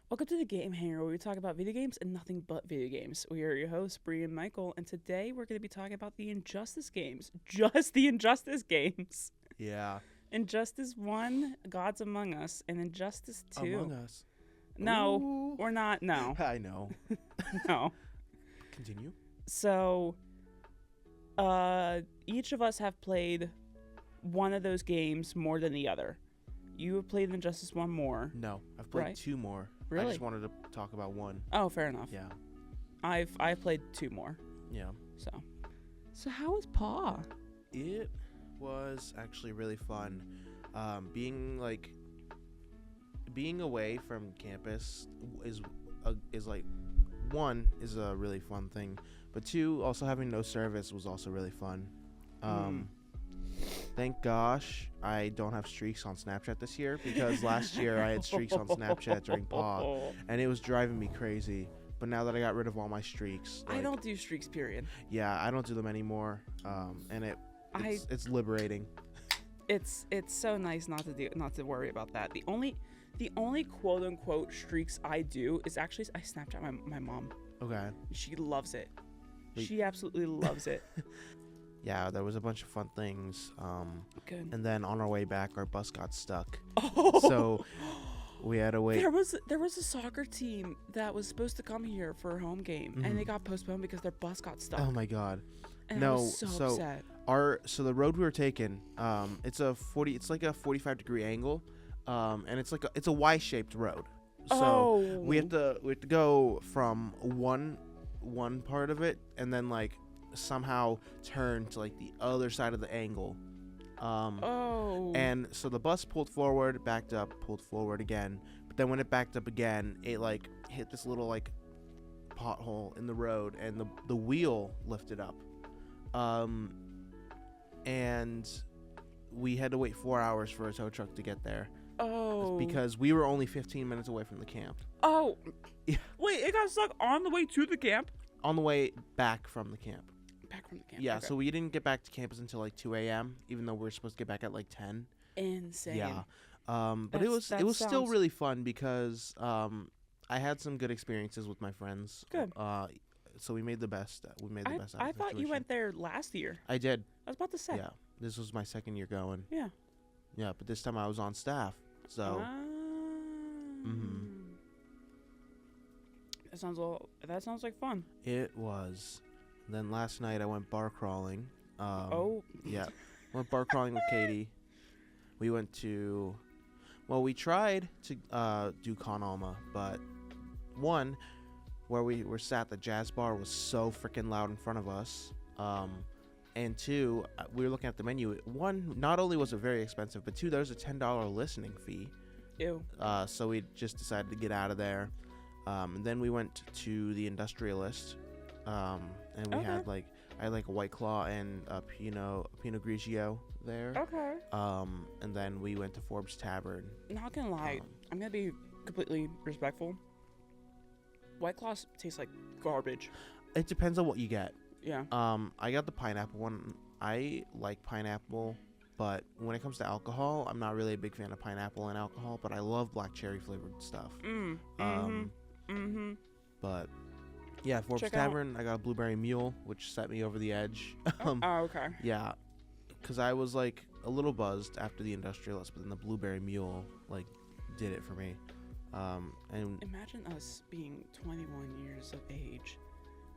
Welcome to the Game Hangar, where we talk about video games and nothing but video games. We are your hosts, Brie and Michael, and today we're going to be talking about the Injustice games. Just the Injustice games. Yeah. Injustice 1, Gods Among Us, and Injustice 2. Among Us. No, Ooh. we're not. No. I know. No. Continue. So, each of us have played one of those games more than the other. You have played Injustice 1 more. No, I've played Right. 2 more. Really? I just wanted to talk about 1. Oh, fair enough. Yeah. I've played 2 more. Yeah. So how was Paw? It was actually really fun. Being away from campus is like, 1 is a really fun thing, but 2, also having no service was also really fun. Thank gosh I don't have streaks on Snapchat this year, because last year I had streaks on Snapchat during PAW, and it was driving me crazy. But now that I got rid of all my streaks, I don't do streaks, period. Yeah, I don't do them anymore. And it's liberating. It's so nice not to worry about that. The only quote unquote streaks I do is actually I Snapchat my mom. Okay. She loves it. Wait. She absolutely loves it. Yeah, there was a bunch of fun things. Good. And then on our way back, our bus got stuck. Oh. So we had to wait. There was a soccer team that was supposed to come here for a home game, and they got postponed because their bus got stuck. Oh my god. And No, I was so upset. So the road we were taking, it's like a 45-degree angle, and it's a Y-shaped road. So we have to go from one part of it and then like somehow turn to like the other side of the angle. And so the bus pulled forward, backed up, pulled forward again. But then when it backed up again, it like hit this little like pothole in the road, and the wheel lifted up. And we had to wait 4 hours for a tow truck to get there. Because we were only 15 minutes away from the camp. Oh. Yeah. Wait, it got stuck on the way to the camp? On the way back from the camp. Back from the camp. Yeah, okay. so we didn't get back to campus until like 2 a.m., even though we were supposed to get back at like 10. Insane. Yeah. But it was still really fun because I had some good experiences with my friends. Good. So we made the best. Out of the situation. I thought you went there last year. I did. I was about to say. Yeah. This was my second year going. Yeah. Yeah, but this time I was on staff. So. That sounds like fun. It was. Then last night I went bar crawling. Yeah. Went bar crawling with Katie. We went to. Well, we tried to do Con Alma, but one, where we were sat, the jazz bar was so freaking loud in front of us. And 2, we were looking at the menu. 1, not only was it very expensive, but 2, there's a $10 listening fee. Ew. So we just decided to get out of there. And then we went to the Industrialist. And we had I had a White Claw and a Pinot Grigio there. Okay. And then we went to Forbes Tavern. Not gonna lie, I'm gonna be completely respectful. White Claws taste like garbage. It depends on what you get. Yeah. I got the pineapple one. I like pineapple, but when it comes to alcohol, I'm not really a big fan of pineapple and alcohol, but I love black cherry flavored stuff. But yeah, Forbes Tavern, I got a blueberry mule, which set me over the edge. Okay. Yeah, because I was like a little buzzed after the Industrialist, but then the blueberry mule like did it for me. And imagine us being 21 years of age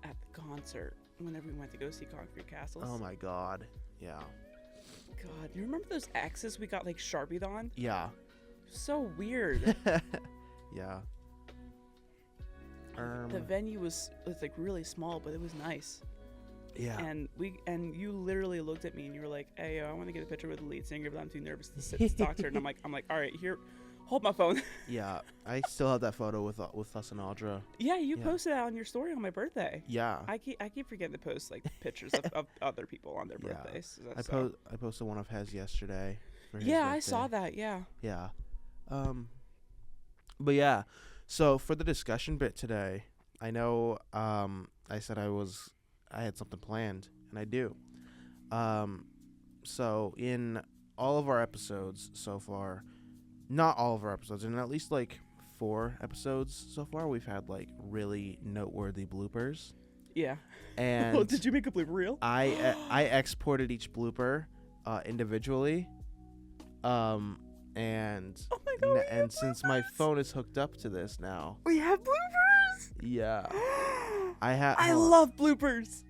at the concert whenever we went to go see Concrete Castles. Oh my god, yeah. God, you remember those X's we got like Sharpied on? Yeah. So weird. Yeah. The venue was like really small, but it was nice. Yeah. And you literally looked at me and you were like, "Hey, I want to get a picture with the lead singer, but I'm too nervous to sit to talk to her." And I'm like, "All right, here, hold my phone." Yeah, I still have that photo with us and Audra. Yeah, you posted that on your story on my birthday. Yeah. I keep forgetting to post like pictures of other people on their birthdays. I posted one of his yesterday. For his yeah, birthday. I saw that. Yeah. Yeah. But yeah, so for the discussion bit today, I know I said I had something planned, and I do. So in all of our episodes so far, not all of our episodes, in at least like 4 episodes so far, we've had like really noteworthy bloopers. Yeah. And did you make a blooper reel? I exported each blooper individually. And oh my God, and since my phone is hooked up to this now, we have bloopers. Yeah. I love bloopers.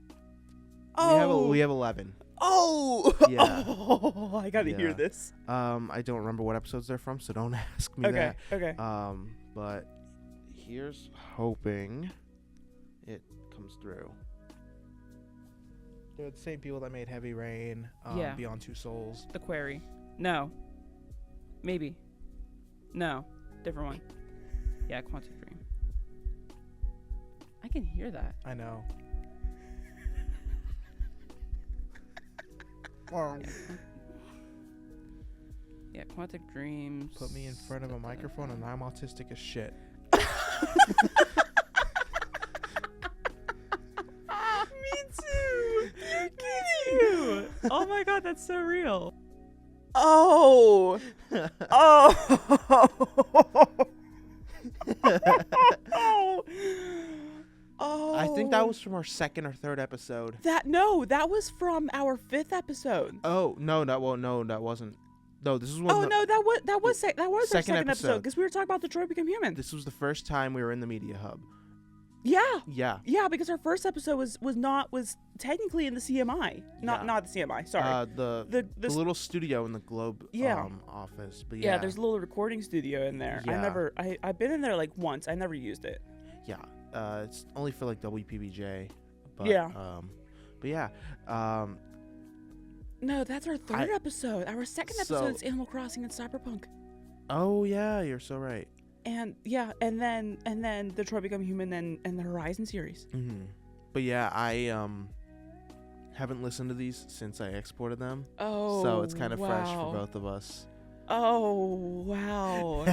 We have 11. Oh. Yeah. Oh, I gotta hear this. I don't remember what episodes they're from, so don't ask me that. Okay. But here's hoping it comes through. They're the same people that made Heavy Rain, Beyond Two Souls. The Quarry. No. Maybe. No. Different one. Yeah, Quantic Dream. I can hear that. I know. Yeah, Quantic Dreams. Put me in front of a microphone and I'm autistic as shit. Me too. You're kidding. Oh my God, that's so real. Oh. Oh. I think that was from our 2nd or 3rd episode. That was from our 5th episode. Oh no, that wasn't. No, this is one. Oh no, that was our second episode because we were talking about Detroit Become Human. This was the first time we were in the media hub. Yeah, because our first episode was technically in the CMI, not the CMI. Sorry, the little studio in the Globe office. But yeah, there's a little recording studio in there. Yeah. I've been in there like once. I never used it. Yeah, it's only for like WPBJ. But, but yeah. No, that's our 3rd episode. Our 2nd episode is Animal Crossing and Cyberpunk. Oh yeah, you're so right. And and then Detroit Become Human and the Horizon series. Mm-hmm. But yeah, I haven't listened to these since I exported them. Oh, so it's kind of fresh for both of us. Oh wow!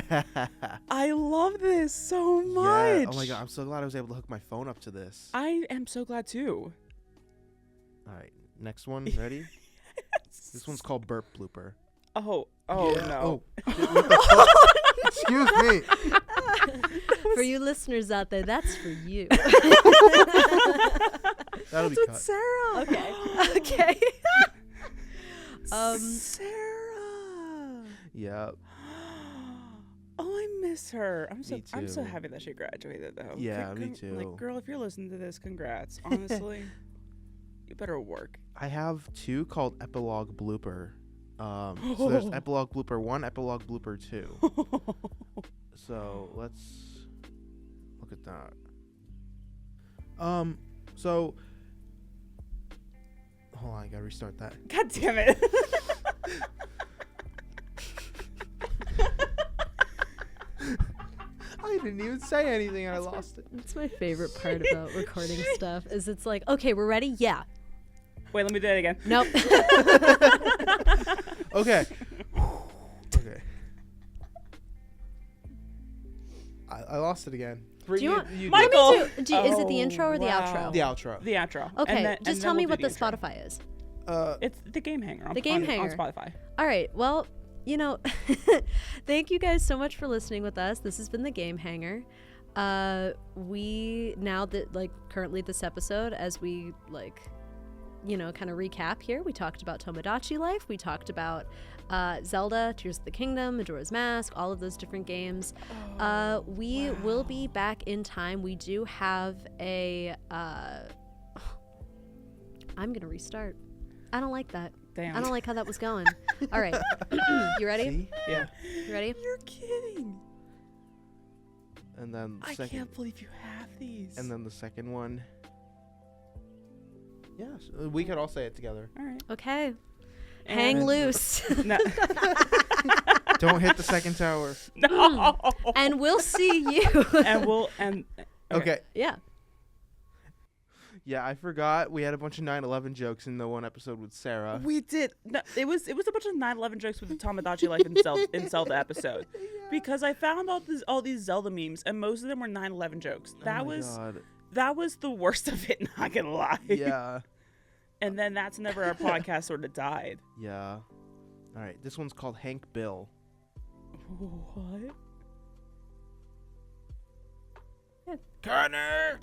I love this so much. Yeah. Oh my God, I'm so glad I was able to hook my phone up to this. I am so glad too. All right, next one. Ready? Yes. This one's called Burp Blooper. Oh yeah. No! Oh. Excuse me. For you listeners out there, that's for you. That'll be cut. Sarah. Okay. Sarah. Yeah. Oh, I miss her. Me I'm so too. happy that she graduated though. Yeah, me too. Like, girl, if you're listening to this, congrats. Honestly, you better work. I have 2 called Epilogue Blooper. So there's Epilogue Blooper 1, Epilogue Blooper 2. So let's look at that. So hold on, I gotta restart that. God damn it. I didn't even say anything and I lost it. That's my favorite part about recording stuff is it's like, okay, we're ready? Yeah. Wait, let me do that again. Nope. Okay. Okay. I lost it again. Do you want, Michael! is it the intro or the outro? The outro. The outro. Okay, just tell me what the intro. Spotify is. It's the Game Hanger. On Spotify. All right. Well, thank you guys so much for listening with us. This has been the Game Hanger. We now that currently this episode, as we kind of recap here, we talked about Tomodachi Life. We talked about Zelda, Tears of the Kingdom, Majora's Mask, all of those different games. We will be back in time. We do have a I'm gonna restart. I don't like that. Damn. I don't like how that was going. All right. You ready? See? Yeah. You ready? You're kidding. And then I can't believe you have these. And then the second one. Yes, we could all say it together. All right. Okay. Hang loose. No. Don't hit the second tower. No. And we'll see you. Okay. Yeah. Yeah, I forgot we had a bunch of 9/11 jokes in the one episode with Sarah. We did. No, it was a bunch of 9/11 jokes with the Tomodachi Life in Zelda episode, because I found all these Zelda memes and most of them were 9/11 jokes. That was the worst of it. Not gonna lie. Yeah. And then that's whenever our podcast sort of died. Yeah. All right. This one's called Hank Bill. What? Good. Connor.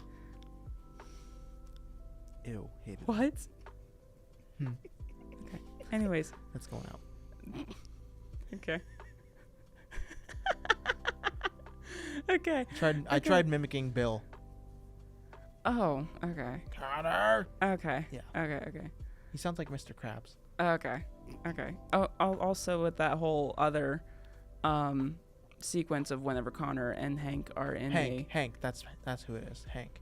Ew, hated it. What? Okay. Anyways. That's going out. Okay. Okay. I tried mimicking Bill. Oh, okay. Connor. Okay. Yeah. Okay. He sounds like Mr. Krabs. Okay. Oh, also with that whole other sequence of whenever Connor and Hank are in Hank. That's who it is. Hank.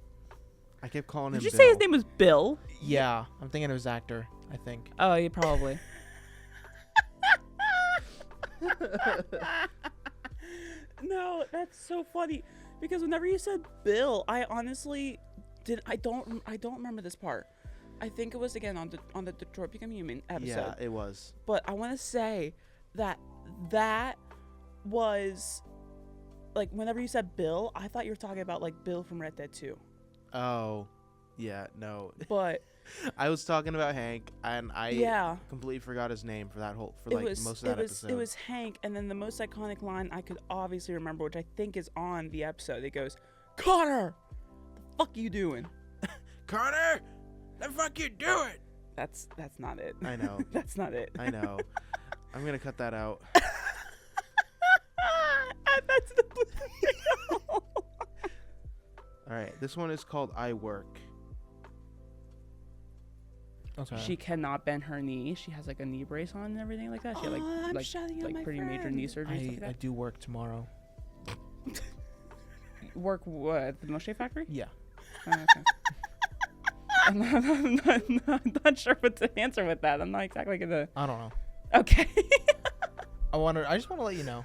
I kept calling him Did you Bill. say his name was Bill? Yeah. I'm thinking it was actor, I think. Oh, yeah, probably. No, that's so funny because whenever you said Bill, I honestly I don't remember this part. I think it was again on the Detroit Become Human episode. Yeah, it was. But I want to say that was like whenever you said Bill, I thought you were talking about like Bill from Red Dead 2. Oh, yeah, no. But I was talking about Hank, and I completely forgot his name for most of that episode. It was Hank, and then the most iconic line I could obviously remember, which I think is on the episode. It goes, "Connor, the fuck you doing?" Connor, the fuck you doing? That's not it. I know. That's not it. I know. I'm gonna cut that out. That's the blooper. All right, this one is called "I Work." Okay. She cannot bend her knee. She has like a knee brace on and everything like that. She had like pretty major kney surgery. And stuff like that. I do work tomorrow. Work what? At the Moshe factory? Yeah. Oh, okay. I'm not sure what to answer with that. I'm not exactly gonna. I don't know. Okay. I just want to let you know.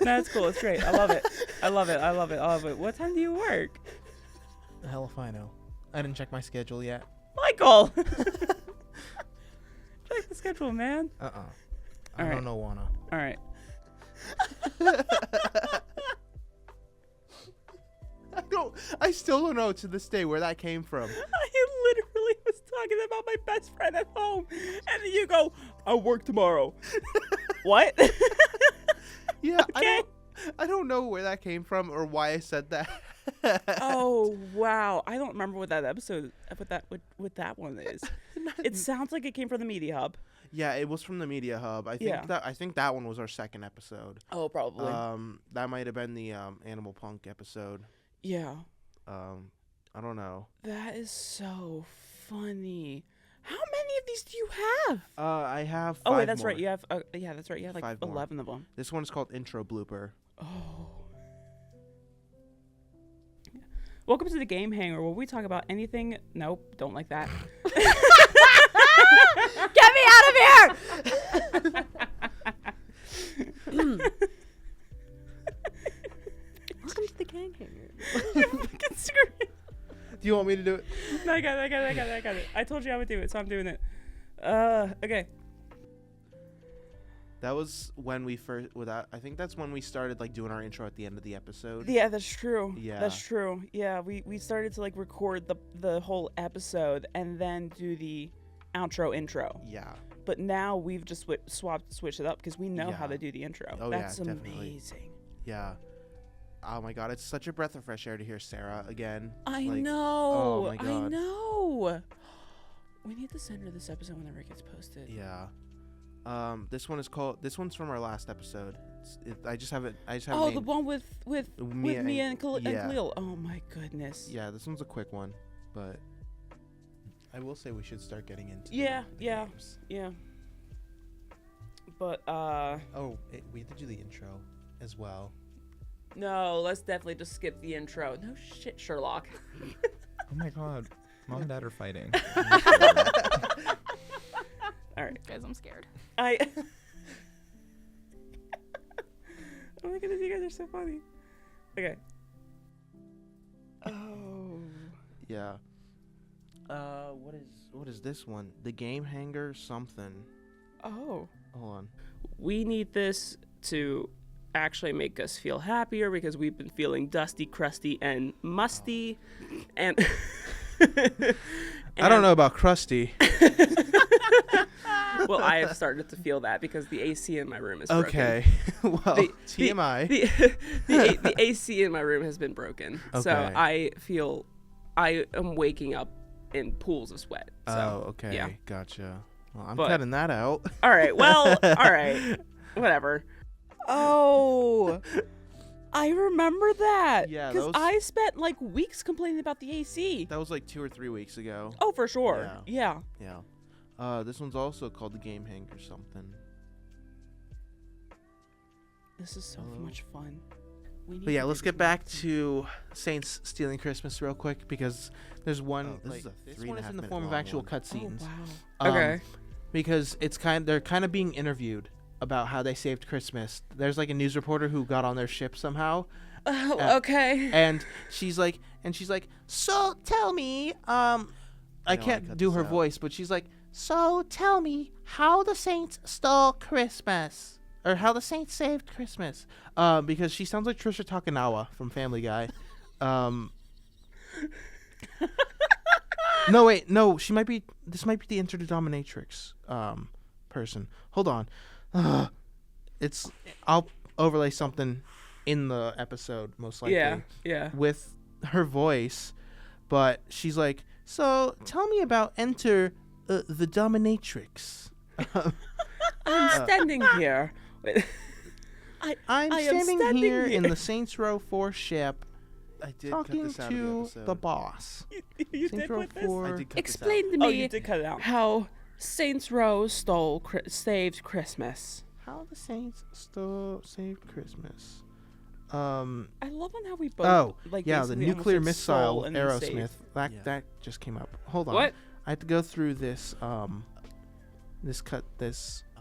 That's cool. It's great. I love it. I love it. What time do you work? The hell if I know. I didn't check my schedule yet. Michael. Check the schedule, man. I don't know, wanna. All right. I still don't know to this day where that came from. I literally was talking about my best friend at home, and then you go, "I work tomorrow." What? Yeah, Okay. I don't know where that came from or why I said that. Oh wow, I don't remember what that episode, what that one is. It sounds like it came from the Media Hub. Yeah, it was from the Media Hub. I think that one was our second episode. Oh, probably. That might have been the Animal Punk episode. Yeah. I don't know. That is so funny. How many of these do you have? I have 5 Oh wait, that's more. right. You have yeah, that's right. You have like 5 more. 11 of them. This one's called Intro Blooper. Oh. Welcome to the Game Hangar, where we talk about anything. Nope, don't like that. Get me out of here! Welcome to the Gang Hangar. You're fucking screwed. Do you want me to do it? No, I got it. I told you I would do it, so I'm doing it. Okay. That was when we first. I think that's when we started like doing our intro at the end of the episode. Yeah, that's true. Yeah, that's true. Yeah, we started to like record the whole episode and then do the outro intro. Yeah. But now we've just switched it up because we know how to do the intro. Oh, that's yeah, amazing. definitely. Yeah. Oh my god, it's such a breath of fresh air to hear Sarah again. I like, know. Oh my god. I know. We need to send her this episode whenever it gets posted. Yeah. This one's from our last episode. I just have it. Oh, the one with Mia and yeah. Khalil. Oh my goodness. Yeah, this one's a quick one, but I will say we should start getting into. Yeah. Games. Yeah. But we had to do the intro as well. No, let's definitely just skip the intro. No shit, Sherlock. Oh my god. Mom and Dad are fighting. All right, guys, I'm scared. Oh my goodness, you guys are so funny. Okay. Oh. Yeah. What is this one? The Game Hangar something. Oh. Hold on. We need this to actually make us feel happier because we've been feeling dusty, crusty, and musty. And I don't know about crusty. Well, I have started to feel that because the AC in my room is broken. Okay. Well, TMI. The AC in my room has been broken. Okay. So I am waking up in pools of sweat. So, oh, okay. Yeah. Gotcha. Well, I'm cutting that out. All right. Well, all right. Whatever. Oh, I remember that. Yeah, because I spent like weeks complaining about the AC. That was like 2 or 3 weeks ago. Oh, for sure. Yeah. This one's also called the Game Hangar something. This is so much fun. But yeah, let's get back to Saints Stealing Christmas real quick because there's one. This is a this 3.5 one is in the minute form of long actual one. cutscenes. Oh, wow. Okay. Because they're kind of being interviewed about how they saved Christmas. There's like a news reporter who got on their ship somehow. Okay. And she's like, so tell me, I can't do her voice, but she's like, so tell me how the Saints stole Christmas. Or how the Saints saved Christmas. Because she sounds like Trisha Takanawa from Family Guy. No, wait. No, this might be the Interdominatrix person. Hold on. I'll overlay something in the episode, most likely. Yeah. With her voice. But she's like, so tell me about Enter the Dominatrix. I'm standing here. I'm standing here in the Saints Row 4 ship I did talking cut this out to of the boss. You Saints did Row with this? 4. I did cut Explain to this me out. oh, you did cut it out. How Saints Row saved Christmas. How the Saints saved Christmas. I love on how we both. Oh, like, yeah, the basically nuclear almost said missile soul and then Aerosmith. save. That just came up. Hold on. What? I have to go through this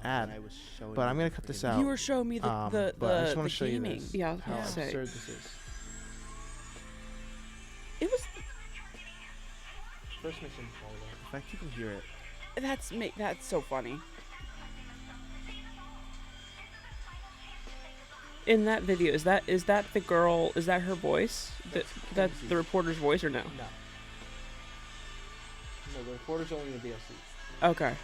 ad. I was showing But you I'm gonna the cut this freaking- out. You were showing me but I just the wanna show you gaming. this, Yeah, I was how about to say. absurd this is. It was. First mission. In fact, you can hear it. That's so funny. In that video, is that the girl? Is that her voice? That's the reporter's voice, or no? No. No, the reporter's only in the DLC. Okay.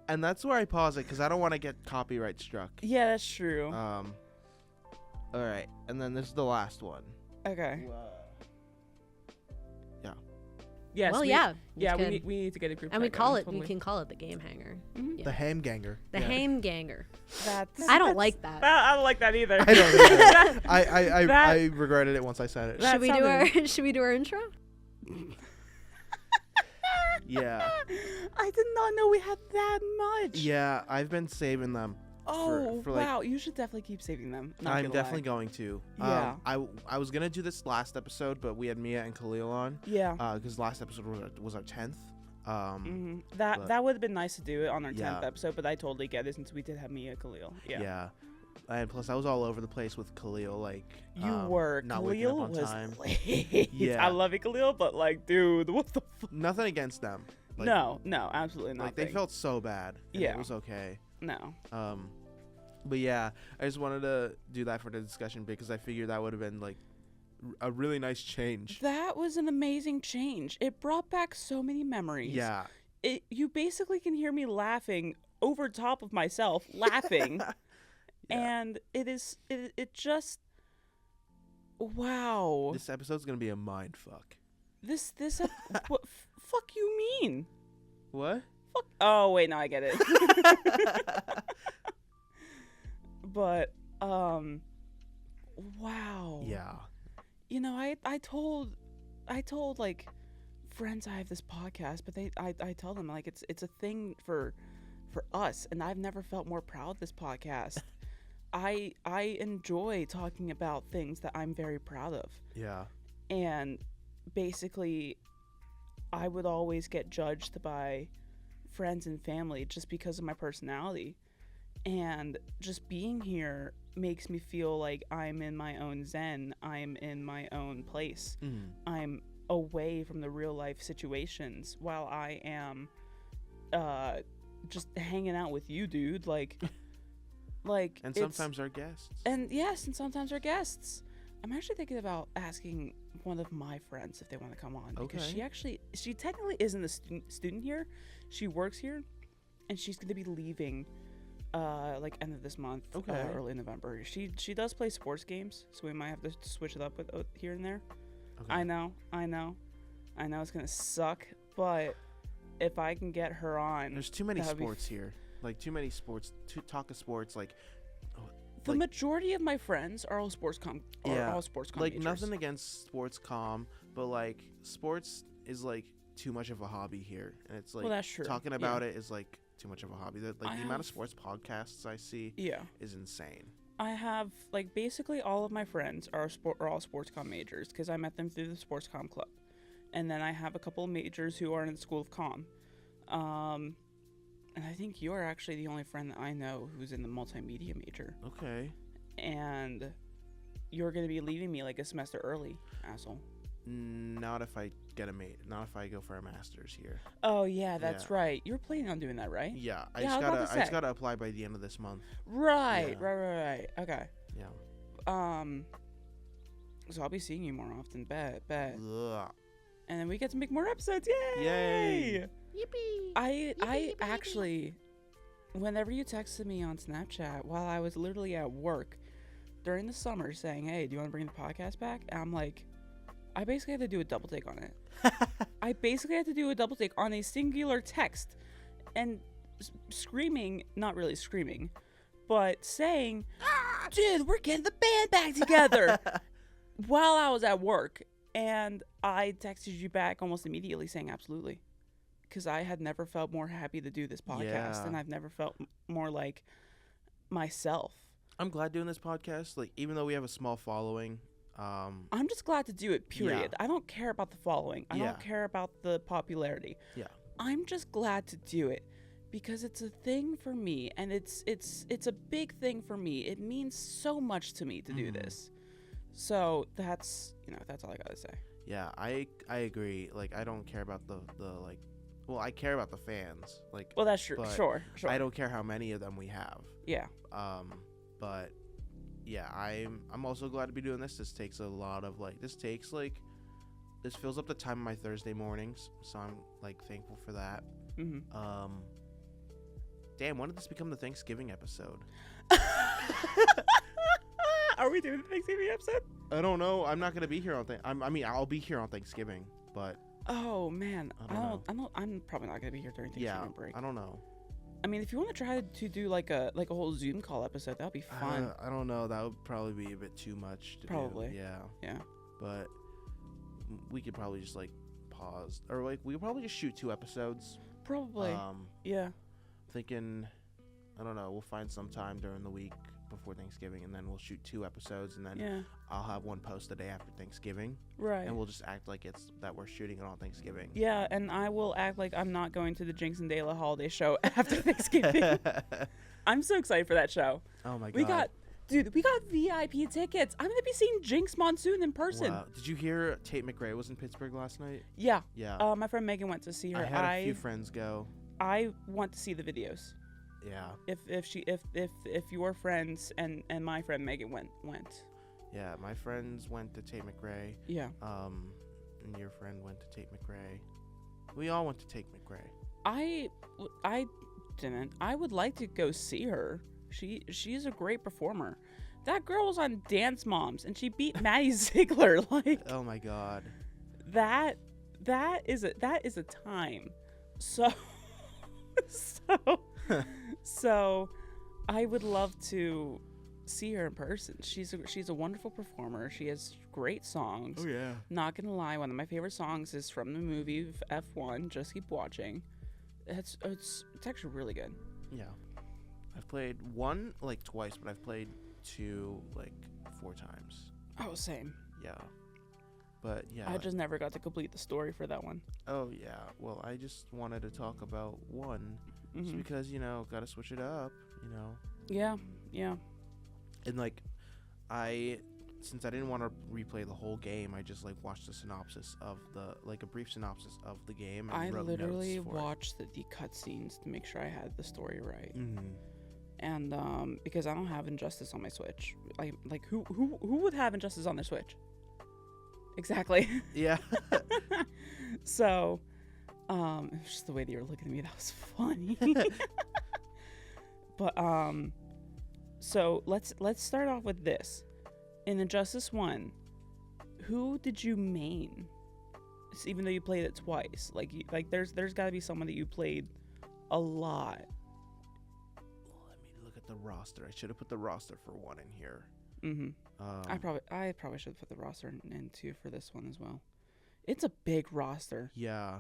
And that's where I pause it because I don't want to get copyright struck. Yeah, that's true. All right, and then this is the last one. Okay. Yeah. Yes. Well, we need to get a group. And we chat call going, it. totally. We can call it the Game Hanger. Mhm. Yeah. The Hamganger. The Yeah. Hamganger. I don't like that. I don't like that either. I don't either. That- I regretted it once I said it. That Should we do sounded- our Should we do our intro? Yeah. I did not know we had that much. Yeah, I've been saving them. Oh, for like- wow. You should definitely keep saving them. Not I'm gonna definitely lie. going to. Yeah. I was gonna do this last episode, but we had Mia and Khalil on. Yeah. Because last episode was our 10th. That but- would have been nice to do it on our 10th Yeah. episode, but I totally get it since we did have Mia Khalil. Yeah. Yeah. And plus, I was all over the place with Khalil, like You were. not waking up Khalil on was time. late. Yeah. I love you, Khalil, but like, dude, what the fuck? Nothing against them. Like, No, absolutely not. Like they felt so bad. And Yeah. It was okay. No. But yeah, I just wanted to do that for the discussion because I figured that would have been like a really nice change. That was an amazing change. It brought back so many memories. Yeah. You basically can hear me laughing over top of myself, laughing. Yeah. And it just, wow. This episode's gonna be a mind fuck. This what fuck you mean? What? Fuck. Oh wait, no, I get it. But wow. Yeah. You know, I told like friends I have this podcast, but I tell them like it's a thing for us, and I've never felt more proud of this podcast. I enjoy talking about things that I'm very proud of. Yeah. And basically I would always get judged by friends and family just because of my personality. And just being here makes me feel like I'm in my own zen. I'm in my own place. I'm away from the real life situations while I am just hanging out with you, dude. Like And sometimes our guests. and yes, and sometimes our guests. I'm actually thinking about asking one of my friends if they want to come on. Because she technically isn't a student here. She works here, and she's going to be leaving like end of this month, early November. She does play sports games, so we might have to switch it up with here and there. Okay. I know it's going to suck, but if I can get her on. There's too many sports here. Like, too many sports, talk of sports, like. The majority of my friends are all sports com. All sports com. Like, majors. nothing against sports com, but like sports is like too much of a hobby here, and it's like that's true. Talking about it is like too much of a hobby. The amount of sports podcasts I see is insane. I have like basically all of my friends are all sports com majors because I met them through the sports com club, and then I have a couple of majors who are in the school of com. And I think you're actually the only friend that I know who's in the multimedia major. Okay. And you're going to be leaving me like a semester early, asshole. Not if I get not if I go for a master's here. Oh, yeah, that's right. You're planning on doing that, right? Yeah. I just gotta apply by the end of this month. Right. Okay. Yeah. So I'll be seeing you more often. Bet. Ugh. And then we get to make more episodes. Yay! Yippee! I actually, whenever you texted me on Snapchat while I was literally at work during the summer saying, hey, do you want to bring the podcast back? And I'm like, I basically had to do a double take on it. I basically had to do a double take on a singular text and screaming, not really screaming, but saying, dude, we're getting the band back together while I was at work. And I texted you back almost immediately saying absolutely. Because I had never felt more happy to do this podcast, and I've never felt more like myself. I'm glad doing this podcast. Like, even though we have a small following, I'm just glad to do it. Period. Yeah. I don't care about the following. I don't care about the popularity. Yeah. I'm just glad to do it because it's a thing for me, and it's a big thing for me. It means so much to me to do this. So that's all I gotta say. Yeah, I agree. Like, I don't care about the like. Well, I care about the fans. Like, well, that's true. Sure. I don't care how many of them we have. Yeah. But yeah, I'm also glad to be doing this. This takes a lot of this fills up the time of my Thursday mornings, so I'm like thankful for that. Mm-hmm. Damn, when did this become the Thanksgiving episode? Are we doing the Thanksgiving episode? I don't know. I'm not gonna be here on I'll be here on Thanksgiving, but. Oh man, I'm probably not gonna be here during Thanksgiving break. I don't know. I mean, if you want to try to do like a whole Zoom call episode, that'll be fun. I don't know. That would probably be a bit too much to probably. do. Yeah. But we could probably just pause, or we could probably just shoot 2 episodes. Probably. Yeah. Thinking, I don't know. We'll find some time during the week before Thanksgiving, and then we'll shoot 2 episodes, and then I'll have one post the day after Thanksgiving. Right. And we'll just act like it's that we're shooting it on Thanksgiving. Yeah, and I will act like I'm not going to the Jinx and Dayla holiday show after Thanksgiving. I'm so excited for that show. Oh my god. We got VIP tickets. I'm gonna be seeing Jinx Monsoon in person. Wow. Did you hear Tate McRae was in Pittsburgh last night? Yeah. Yeah. My friend Megan went to see her. I had a few friends go. I want to see the videos. Yeah. If your friends and my friend Megan went. Yeah, my friends went to Tate McRae. Yeah. And your friend went to Tate McRae. We all went to Tate McRae. I didn't. I would like to go see her. She's a great performer. That girl was on Dance Moms and she beat Maddie Ziegler. Like, oh my god. That is a time. So I would love to see her in person. She's a wonderful performer. She has great songs. Oh yeah. Not gonna lie, one of my favorite songs is from the movie F1. Just Keep Watching. It's actually really good. Yeah. I've played 1 twice, but I've played 2 4 times. Oh, same. Yeah. But yeah. I just never got to complete the story for that one. Oh yeah. Well, I just wanted to talk about 1 just because, gotta switch it up, Yeah. And since I didn't want to replay the whole game, I just watched a synopsis of a brief synopsis of the game. And I wrote literally notes for watched the cutscenes to make sure I had the story right. Mm-hmm. and because I don't have Injustice on my Switch. Like who would have Injustice on their Switch? Exactly. Yeah. So, it was just the way that you were looking at me. That was funny. But so let's start off with this. In Injustice 1, who did you main? Even though you played it twice, there's got to be someone that you played a lot. Let me look at the roster. I should have put the roster for 1 in here. Mm-hmm. I probably should have put the roster in 2 for this one as well. It's a big roster. Yeah.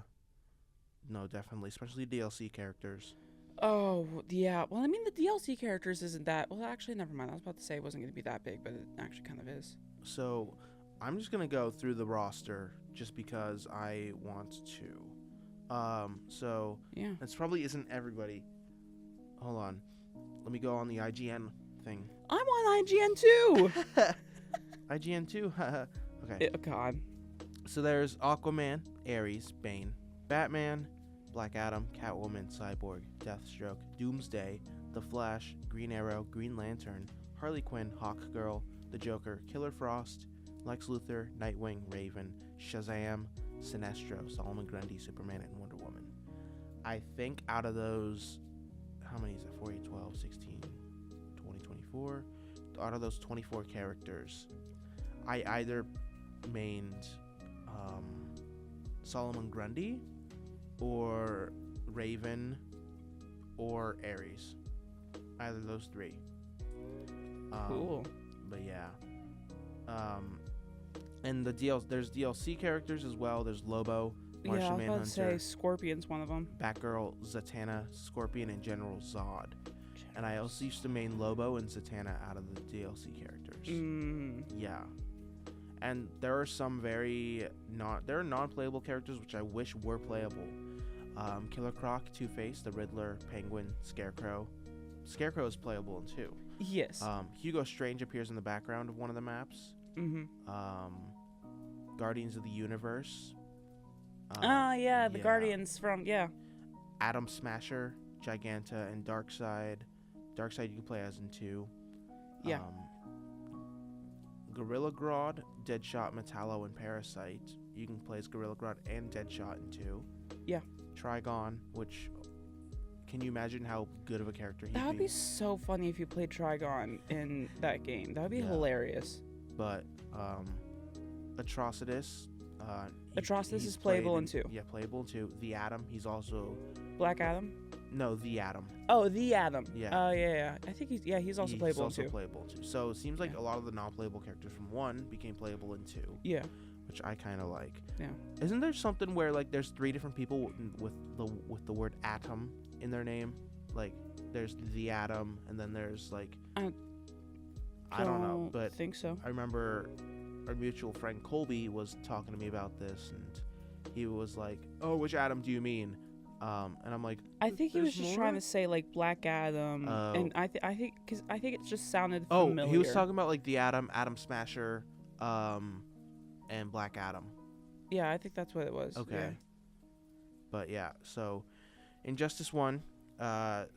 No, definitely, especially DLC characters. Oh, yeah. Well, I mean, the DLC characters isn't that... Well, actually, never mind. I was about to say it wasn't going to be that big, but it actually kind of is. So, I'm just going to go through the roster just because I want to. So, yeah. this probably isn't everybody. Hold on. Let me go on the IGN thing. I'm on IGN, too! IGN, too? Okay. Oh, God. So, there's Aquaman, Ares, Bane, Batman, Black Adam, Catwoman, Cyborg, Deathstroke, Doomsday, The Flash, Green Arrow, Green Lantern, Harley Quinn, Hawkgirl, The Joker, Killer Frost, Lex Luthor, Nightwing, Raven, Shazam, Sinestro, Solomon Grundy, Superman, and Wonder Woman. I think out of those, how many is it? 4, 8, 12, 16, 20, 24? Out of those 24 characters, I either mained Solomon Grundy or Raven or Ares. Either of those 3. Cool. But yeah. And there's DLC characters as well. There's Lobo, Martian Yeah, I was about Manhunter, to say Scorpion's one of them. Batgirl, Zatanna, Scorpion, and General Zod. And I also used to main Lobo and Zatanna out of the DLC characters. Yeah. And there are some there are non-playable characters which I wish were playable. Killer Croc, Two-Face, the Riddler, Penguin, Scarecrow. Scarecrow is playable in 2. Yes. Hugo Strange appears in the background of one of the maps. Mm-hmm. Guardians of the Universe. Yeah, the Guardians from, yeah. Atom Smasher, Giganta, and Darkseid. Darkseid you can play as in 2. Yeah. Gorilla Grodd, Deadshot, Metallo, and Parasite. You can play as Gorilla Grodd and Deadshot in 2. Yeah. Trigon, which... Can you imagine how good of a character he'd be? That would be so funny if you played Trigon in that game. That would be hilarious. But, Atrocitus... Atrocitus is playable in 2. Yeah, playable in 2. The Atom, he's also... Black Adam? No, the Atom. Oh, the Atom. Yeah. Oh, yeah. I think he's also playable in 2. Playable in 2. So it seems like a lot of the non-playable characters from 1 became playable in 2. Yeah. Which I kind of like. Yeah. Isn't there something where like there's 3 different people with the word atom in their name? Like there's the Atom, and then there's like I don't know, but I think so. I remember our mutual friend Colby was talking to me about this, and he was like, "Oh, which Atom do you mean?" And I'm like, I think he was just more? trying to say like Black Adam, and I think it just sounded oh, familiar. he was talking about like the Atom, Atom Smasher, and Black Adam. Yeah, I think that's what it was. Okay. Yeah. But yeah, so Injustice 1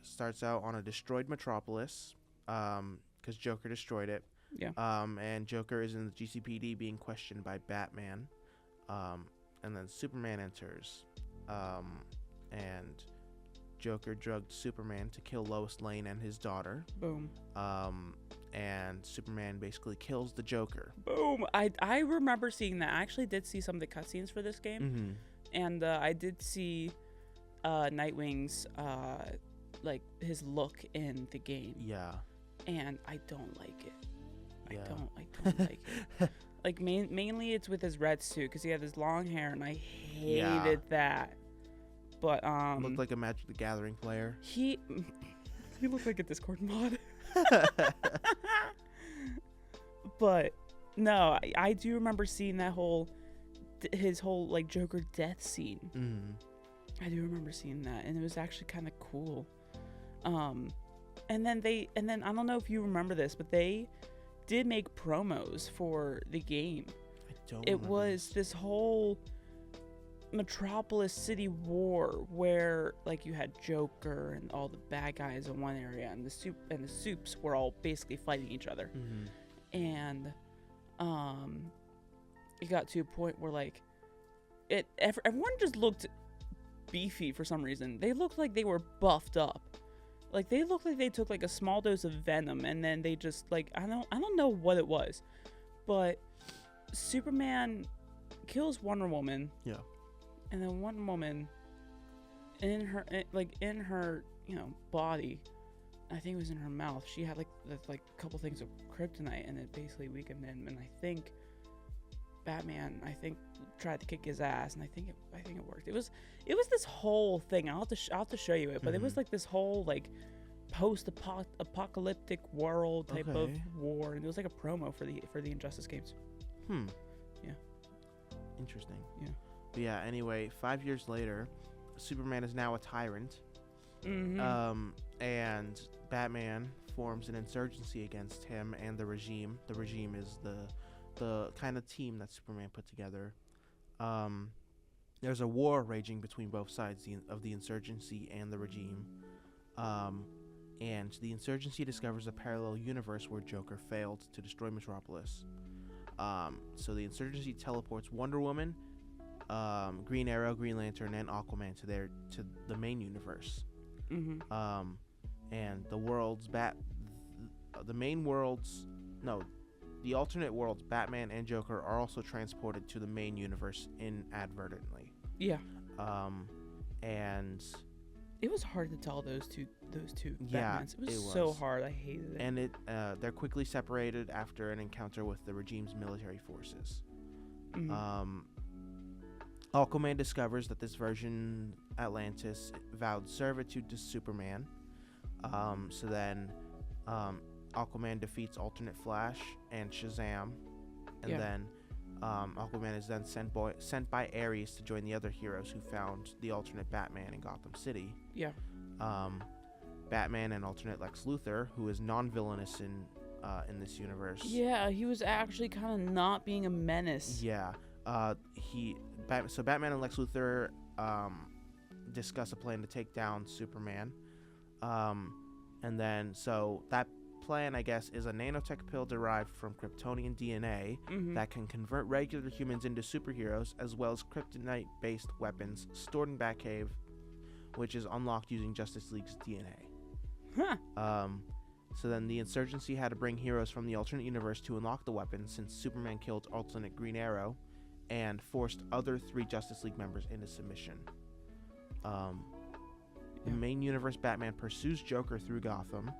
starts out on a destroyed metropolis because Joker destroyed it. Yeah. And Joker is in the GCPD being questioned by Batman. And then Superman enters. And Joker drugged Superman to kill Lois Lane and his daughter. Boom. And Superman basically kills the Joker. Boom. I remember seeing that. I actually did see some of the cutscenes for this game. Mm-hmm. And I did see Nightwing's like his look in the game. Yeah. And I don't like it. Yeah. I don't like it. Like mainly it's with his red suit because he had his long hair and I hated that. But looked like a Magic the Gathering player. He looked like a Discord mod. But no, I do remember seeing that his whole like Joker death scene. Mm-hmm. I do remember seeing that, and it was actually kind of cool. And then I don't know if you remember this, but they did make promos for the game. I don't. It was this whole Metropolis City War, where like you had Joker and all the bad guys in one area, and the Supes were all basically fighting each other. And it got to a point where like everyone just looked beefy for some reason. They looked like they were buffed up. Like they looked like they took like a small dose of venom, and then they just like I don't know what it was, but Superman kills Wonder Woman. Yeah. And then Wonder Woman, in her body, I think it was in her mouth, she had like a couple things of kryptonite, and it basically weakened him. And I think Batman, tried to kick his ass, and I think it worked. It was this whole thing. I'll have to show you it, but it was like this whole like post-apocalyptic world type of war, and it was like a promo for the Injustice games. Yeah. Interesting. Yeah. But yeah. Anyway, 5 years later, Superman is now a tyrant. And Batman forms an insurgency against him and the regime. The regime is the kind of team that Superman put together. There's a war raging between both sides of the insurgency and the regime. And the insurgency discovers a parallel universe where Joker failed to destroy Metropolis. So the insurgency teleports Wonder Woman, Green Arrow, Green Lantern, and Aquaman to the main universe. And the alternate worlds, Batman and Joker, are also transported to the main universe inadvertently. Yeah. And it was hard to tell those two yeah, Batmans. It was so hard. I hated it. And they're quickly separated after an encounter with the regime's military forces. Aquaman discovers that this version Atlantis vowed servitude to Superman. So then Aquaman defeats alternate Flash and Shazam, and then Aquaman is then sent by Ares to join the other heroes who found the alternate Batman in Gotham City. Yeah. Batman and alternate Lex Luthor, who is non-villainous in this universe. Yeah, he was actually kind of not being a menace. Yeah. So Batman and Lex Luthor discuss a plan to take down Superman. And then, so that plan, I guess, is a nanotech pill derived from Kryptonian DNA that can convert regular humans into superheroes, as well as kryptonite-based weapons stored in Batcave, which is unlocked using Justice League's DNA. So then the insurgency had to bring heroes from the alternate universe to unlock the weapons, since Superman killed alternate Green Arrow and forced other 3 Justice League members into submission. The main universe Batman pursues Joker through Gotham.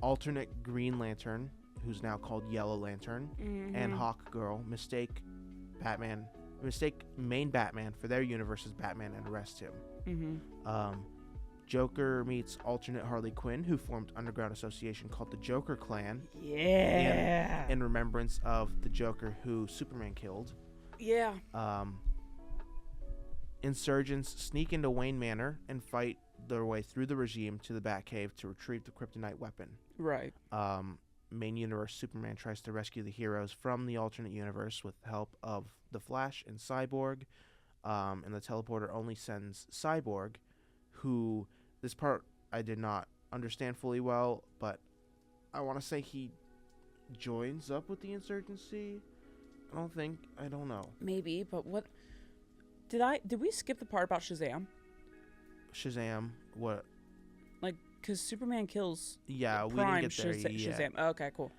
Alternate Green Lantern, who's now called Yellow Lantern, and Hawkgirl mistake main Batman for their universe's Batman and arrest him. Joker meets alternate Harley Quinn, who formed underground association called the Joker Clan. Yeah. In remembrance of the Joker who Superman killed. Yeah. Insurgents sneak into Wayne Manor and fight their way through the regime to the Batcave to retrieve the kryptonite weapon. Right. Main universe Superman tries to rescue the heroes from the alternate universe with the help of the Flash and Cyborg. And the teleporter only sends Cyborg, who, this part I did not understand fully well, but I want to say he joins up with the insurgency. I don't know. Maybe, but what did we skip the part about Shazam? Shazam, what? Like, because Superman kills we Prime didn't get there yet. Shazam. Oh, okay, cool.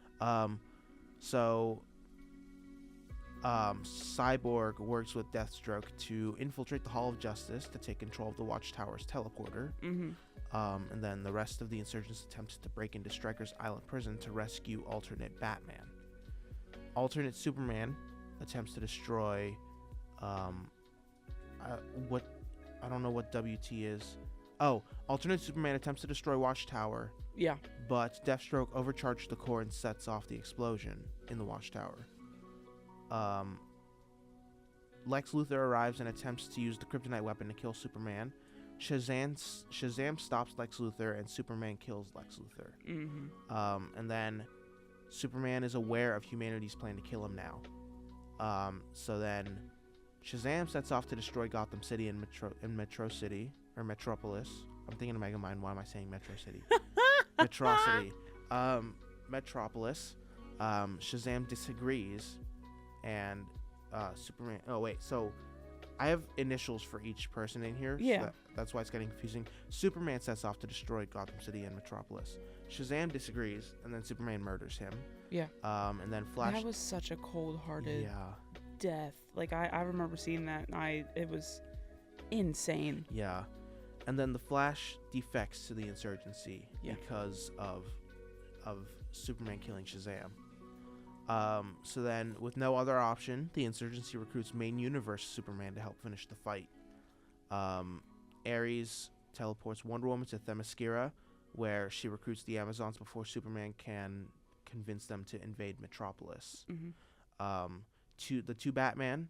Cyborg works with Deathstroke to infiltrate the Hall of Justice to take control of the Watchtower's teleporter. And then the rest of the insurgents attempts to break into Stryker's Island prison to rescue alternate Batman. Alternate Superman attempts to destroy I don't know what WT is. Alternate Superman attempts to destroy Watchtower. Yeah. But Deathstroke overcharged the core and sets off the explosion in the Watchtower. Lex Luthor arrives and attempts to use the kryptonite weapon to kill Superman. Shazam stops Lex Luthor, and Superman kills Lex Luthor. And then Superman is aware of humanity's plan to kill him now. So then Shazam sets off to destroy Gotham City and Metro City, or Metropolis. I'm thinking of Megamind. Why am I saying Metro City? Metrocity. Metropolis. Shazam disagrees, and Superman. Oh wait, so I have initials for each person in here. Yeah. So that's why it's getting confusing. Superman sets off to destroy Gotham City and Metropolis. Shazam disagrees, and then Superman murders him. Yeah. And then Flash. That was such a cold-hearted Yeah. death. Like I remember seeing that, and it was insane. Yeah. And then the Flash defects to the insurgency Yeah. because of Superman killing Shazam. So then, with no other option, the insurgency recruits main universe Superman to help finish the fight. Ares teleports Wonder Woman to Themyscira, where she recruits the Amazons before Superman can convince them to invade Metropolis. Mm-hmm. The two Batman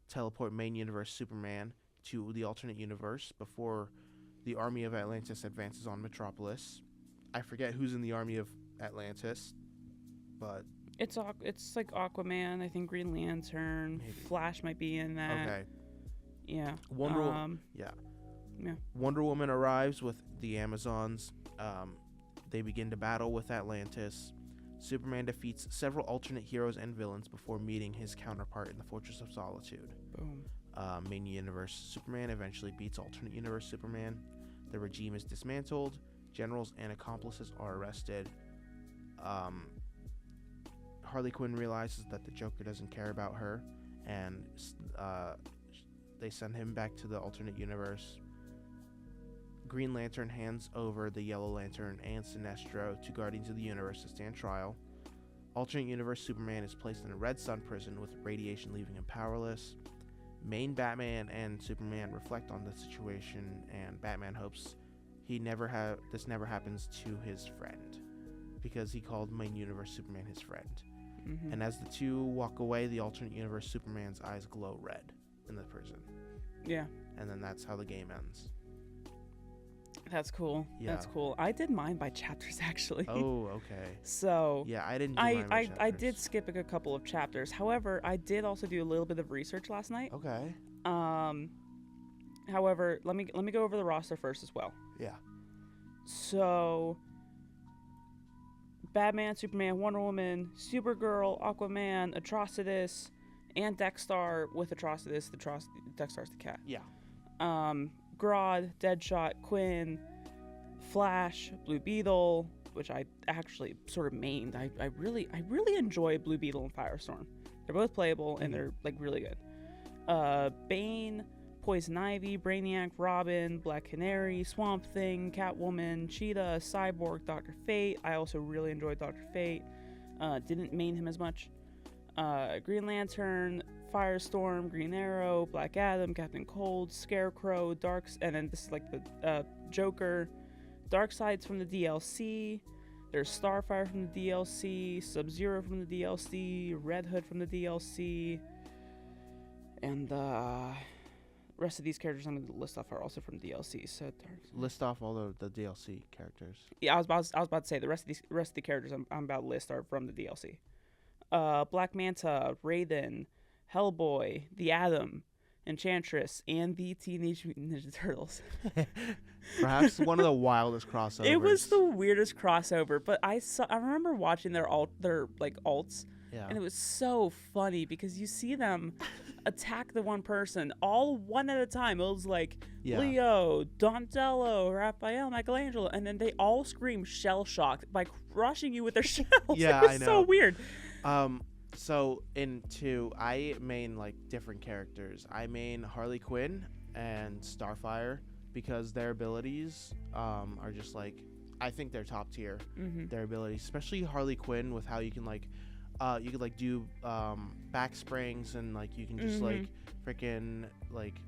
teleport main universe Superman to the alternate universe before the army of Atlantis advances on Metropolis. I forget who's in the army of Atlantis, but It's like Aquaman, I think Green Lantern, Maybe. Flash might be in that. okay. Yeah. Wonder Woman. Yeah. Yeah. Wonder Woman arrives with the Amazons. They begin to battle with Atlantis. Superman defeats several alternate heroes and villains before meeting his counterpart in the Fortress of Solitude. Boom. Main universe Superman eventually beats alternate universe Superman. The regime is dismantled. Generals and accomplices are arrested. Harley Quinn realizes that the Joker doesn't care about her, and they send him back to the alternate universe. Green Lantern hands over the Yellow Lantern and Sinestro to Guardians of the Universe to stand trial. Alternate universe Superman is placed in a Red Sun prison with radiation leaving him powerless. Main Batman and Superman reflect on the situation, and Batman hopes this never happens to his friend, because he called main universe Superman his friend. Mm-hmm. And as the two walk away, the alternate universe Superman's eyes glow red in the prison. Yeah. And then that's how the game ends. That's cool. Yeah. That's cool. I did mine by chapters actually. Oh, okay. So Yeah, I didn't do mine by I did chapters. skip a couple of chapters. However, I did also do a little bit of research last night. Okay. However, let me go over the roster first as well. Yeah. So Batman, Superman, Wonder Woman, Supergirl, Aquaman, Atrocitus, and Dexter with Atrocitus. Dexter's the cat. Yeah. Grodd, Deadshot, Quinn, Flash, Blue Beetle, which I actually sort of mained. I really enjoy Blue Beetle and Firestorm. They're both playable and they're like really good. Bane, Poison Ivy, Brainiac, Robin, Black Canary, Swamp Thing, Catwoman, Cheetah, Cyborg, Dr. Fate. I also really enjoyed Dr. Fate. Didn't main him as much. Green Lantern, Firestorm, Green Arrow, Black Adam, Captain Cold, Scarecrow, and then this is like the Joker. Darkseid's from the DLC. There's Starfire from the DLC, Sub-Zero from the DLC, Red Hood from the DLC, and rest of these characters I'm going to list off are also from DLC. So List off all of the DLC characters. yeah, I was about to say the rest of the characters I'm about to list are from the DLC. Black Manta, Raiden, Hellboy, the Atom, Enchantress, and the Teenage Mutant Ninja Turtles. Perhaps one of the wildest crossovers. It was the weirdest crossover, but I remember watching their like alts, Yeah. and it was so funny because you see them attack the one person all one at a time. It was like Yeah. Leo, Donatello, Raphael, Michelangelo, and then they all scream shell shocked by crushing you with their shells. Yeah, it was I know. so weird. So in 2, I main like different characters. I main Harley Quinn and Starfire because their abilities are just like, I think they're top tier. Mm-hmm. Their abilities, especially Harley Quinn, with how you can like you could like do back springs, and like you can just like freaking like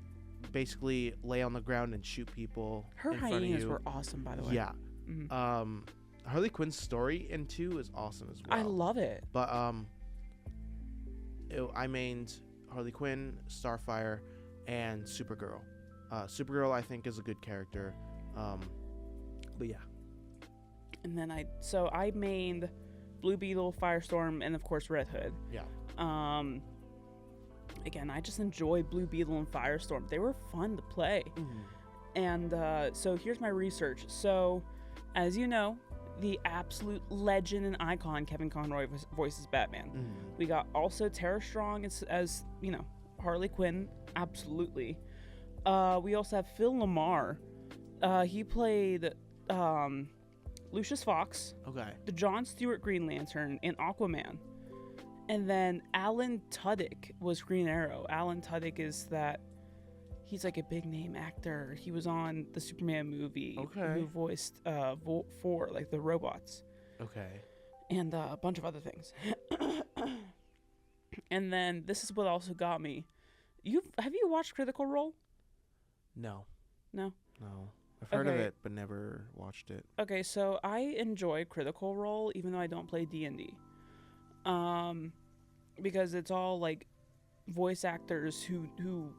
basically lay on the ground and shoot people. Her in front of hyenas you. were awesome, by the way. Yeah. Mm-hmm. Harley Quinn's story in 2 is awesome as well. I love it. But I mained Harley Quinn, Starfire, and Supergirl. Supergirl I think is a good character. But yeah. And then I mained Blue Beetle, Firestorm, and of course Red Hood. Yeah. again, I just enjoy Blue Beetle and Firestorm. They were fun to play. And so here's my research. So, as you know, the absolute legend and icon Kevin Conroy voices Batman. We got also Tara Strong as you know, Harley Quinn. Absolutely. We also have Phil LaMarr. He played Lucius Fox, the Jon Stewart Green Lantern, and Aquaman. And then Alan Tudyk was Green Arrow. Alan Tudyk is that he's like a big name actor. He was on the Superman movie. Who voiced for like the robots. And a bunch of other things. And then this is what also got me. Have you watched Critical Role? No. I've heard of it, but never watched it. Okay, so I enjoy Critical Role, even though I don't play D&D. Because it's all like voice actors who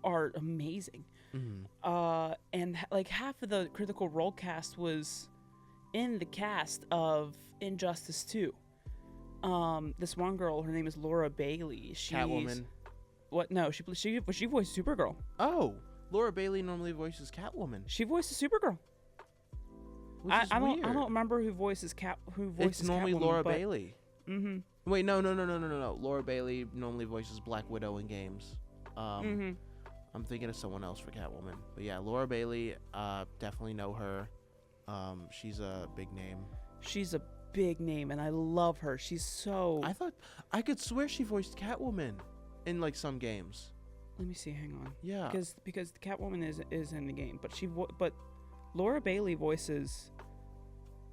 are amazing. And like half of the Critical Role cast was in the cast of Injustice 2. This one girl, her name is Laura Bailey. She's Catwoman. What? No, she voiced Supergirl. Oh, Laura Bailey normally voices Catwoman. She voices Supergirl. I don't remember who voices It's normally Catwoman, Laura Bailey. Mm-hmm. Wait, no. Laura Bailey normally voices Black Widow in games. I'm thinking of someone else for Catwoman. But yeah, Laura Bailey, definitely know her. She's a big name. She's a big name, and I love her. She's so... I could swear she voiced Catwoman in like some games. Let me see. Hang on. Yeah. Because Catwoman is in the game, but but Laura Bailey voices...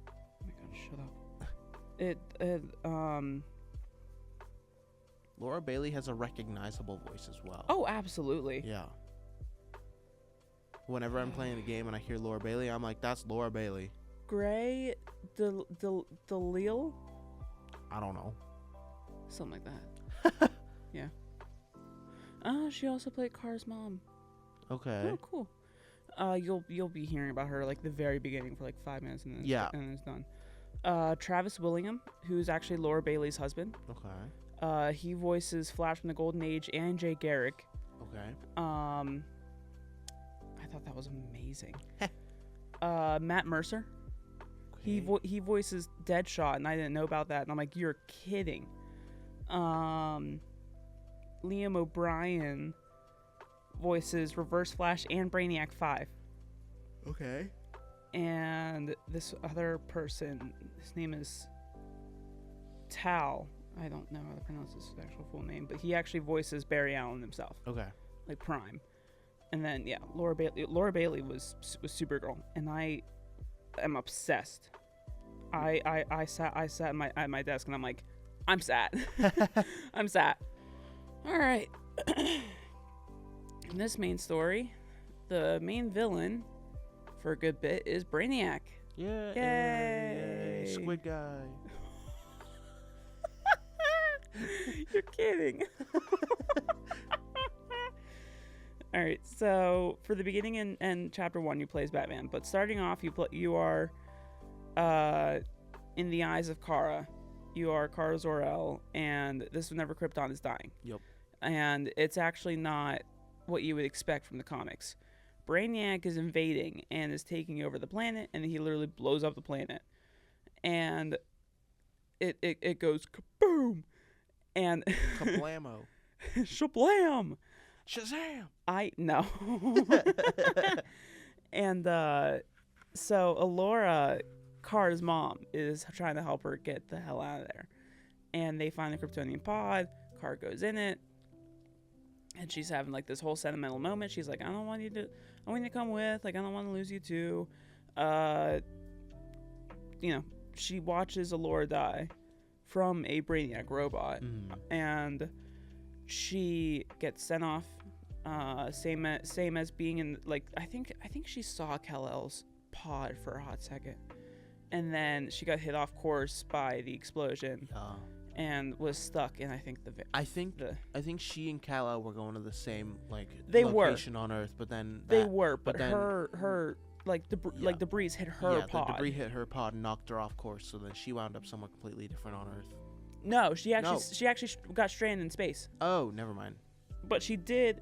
Oh my god, shut up. Laura Bailey has a recognizable voice as well. Oh, absolutely. Yeah. Whenever I'm playing a game and I hear Laura Bailey, I'm like, that's Laura Bailey. Gray DeLille? I don't know. Something like that. Yeah. She also played Car's mom. Okay. Oh, cool. You'll be hearing about her like the very beginning for like 5 minutes and then it's done. Travis Willingham, who's actually Laura Bailey's husband. Okay. He voices Flash from the Golden Age and Jay Garrick. Okay. I thought that was amazing. Matt Mercer. Okay. He voices Deadshot, and I didn't know about that. And I'm like, you're kidding. Liam O'Brien voices Reverse Flash and Brainiac 5. Okay. And this other person, his name is Tal. I don't know how to pronounce his actual full name, but he actually voices Barry Allen himself. Okay. Like Prime. And then yeah, Laura Bailey was Supergirl, and I am obsessed. I sat at my desk and I'm like, I'm sad. I'm sad. All right. In this main story, the main villain for a good bit is Brainiac. Yeah. Yay. Squid guy. You're kidding. All right, so for the beginning and chapter 1, you play as Batman, but starting off, you are in the eyes of Kara. You are Kara Zor-El, and this Whenever Krypton is dying. Yep. And it's actually not what you would expect from the comics. Brainiac is invading and is taking over the planet, and he literally blows up the planet. And it goes kaboom! And Kablamo. Shablam! Shazam! I know. And so Alora, Kara's mom, is trying to help her get the hell out of there. And they find the Kryptonian pod. Kara goes in it. And she's having like this whole sentimental moment. She's like, I want you to come with. Like, I don't want to lose you too. She watches Alora die from a Brainiac robot. And she gets sent off. Same as being in, like, I think she saw Kal-El's pod for a hot second, and then she got hit off course by the explosion and was stuck in I think she and Kal-El were going to the same location on Earth, but then her debris hit her pod. The debris hit her pod and knocked her off course, so then she wound up somewhere completely different on Earth. No, she actually got stranded in space. Oh, never mind. but she did.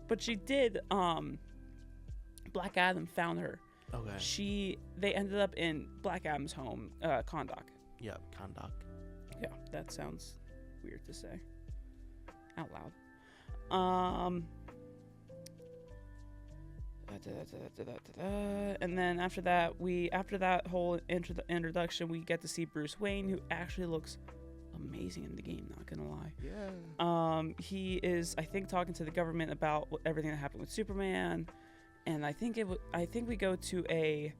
Black Adam found her. Okay. They ended up in Black Adam's home, Kahndaq. Yep, Kahndaq. Yeah, that sounds weird to say out loud. And then after that whole introduction, we get to see Bruce Wayne, who actually looks amazing in the game, not gonna lie. Yeah. He is, I think, talking to the government about everything that happened with Superman, and I think we go to a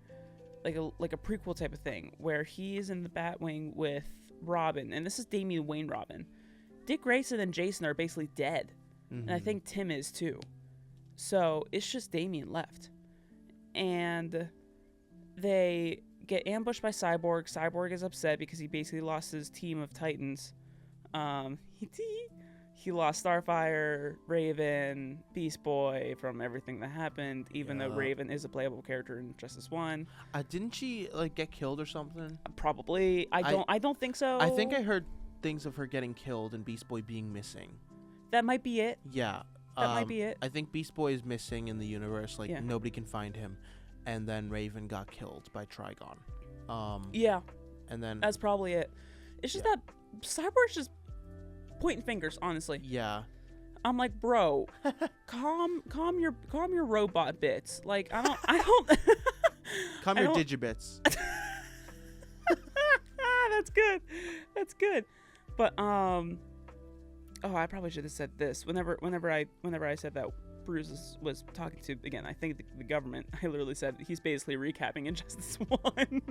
prequel type of thing where he is in the Batwing with Robin, and this is Damian Wayne Robin. Dick Grayson and Jason are basically dead, and I think Tim is too. So it's just Damian left, and they get ambushed by Cyborg. Cyborg is upset because he basically lost his team of Titans. He lost Starfire, Raven, Beast Boy from everything that happened, even though Raven is a playable character in Justice 1. Didn't she get killed or something? Probably. I don't think so. I think I heard things of her getting killed and Beast Boy being missing. That might be it. Yeah. That might be it. I think Beast Boy is missing in the universe. Nobody can find him. And then Raven got killed by Trigon. Yeah. And then that's probably it. It's just that Cyborg's just pointing fingers, honestly. Yeah. I'm like, bro, calm your robot bits. Like, I don't calm your digibits. That's good. But I probably should have said this. Whenever I said that Bruce was talking to, again, I think the government, I literally said he's basically recapping Injustice 1.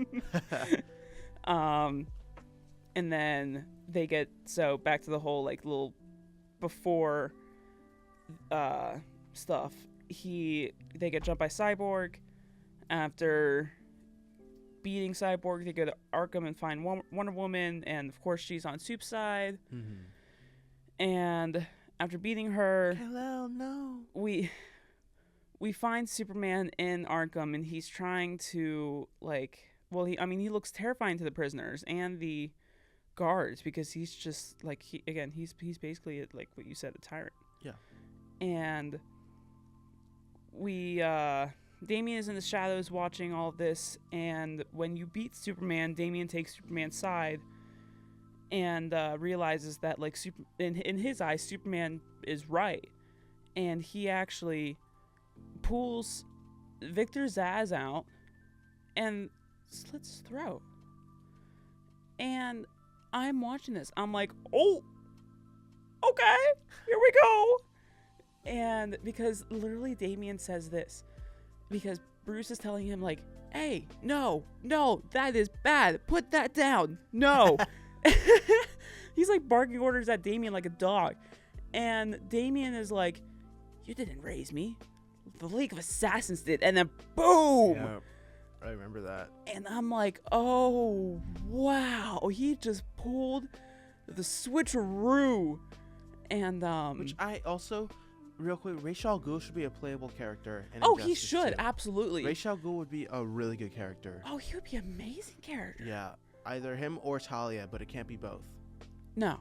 And then they get, so back to the whole little before stuff. They get jumped by Cyborg. After beating Cyborg, they go to Arkham and find Wonder Woman, and of course she's on Soup's side. And after beating her, hello, no, we find Superman in Arkham, and he's trying to he looks terrifying to the prisoners and the guards because he's just he's basically what you said, a tyrant. Yeah. And Damian is in the shadows watching all of this, and when you beat Superman, Damian takes Superman's side and realizes that in his eyes Superman is right, and he actually pulls Victor Zsasz out and slits his throat. And I'm watching this, I'm like, oh, okay, here we go. And because literally Damian says this because Bruce is telling him hey, no, that is bad, put that down, no. He's barking orders at Damian like a dog, and Damian is like, you didn't raise me, the League of Assassins did. And then boom. Yeah, I remember that. And I'm like, oh wow, he just pulled the switcheroo. And which I also, real quick, Ra's al Ghul should be a playable character in he Injustice should 2. Absolutely. Ra's al Ghul would be a really good character. Oh, he would be an amazing character. Yeah, either him or Talia, but it can't be both. No,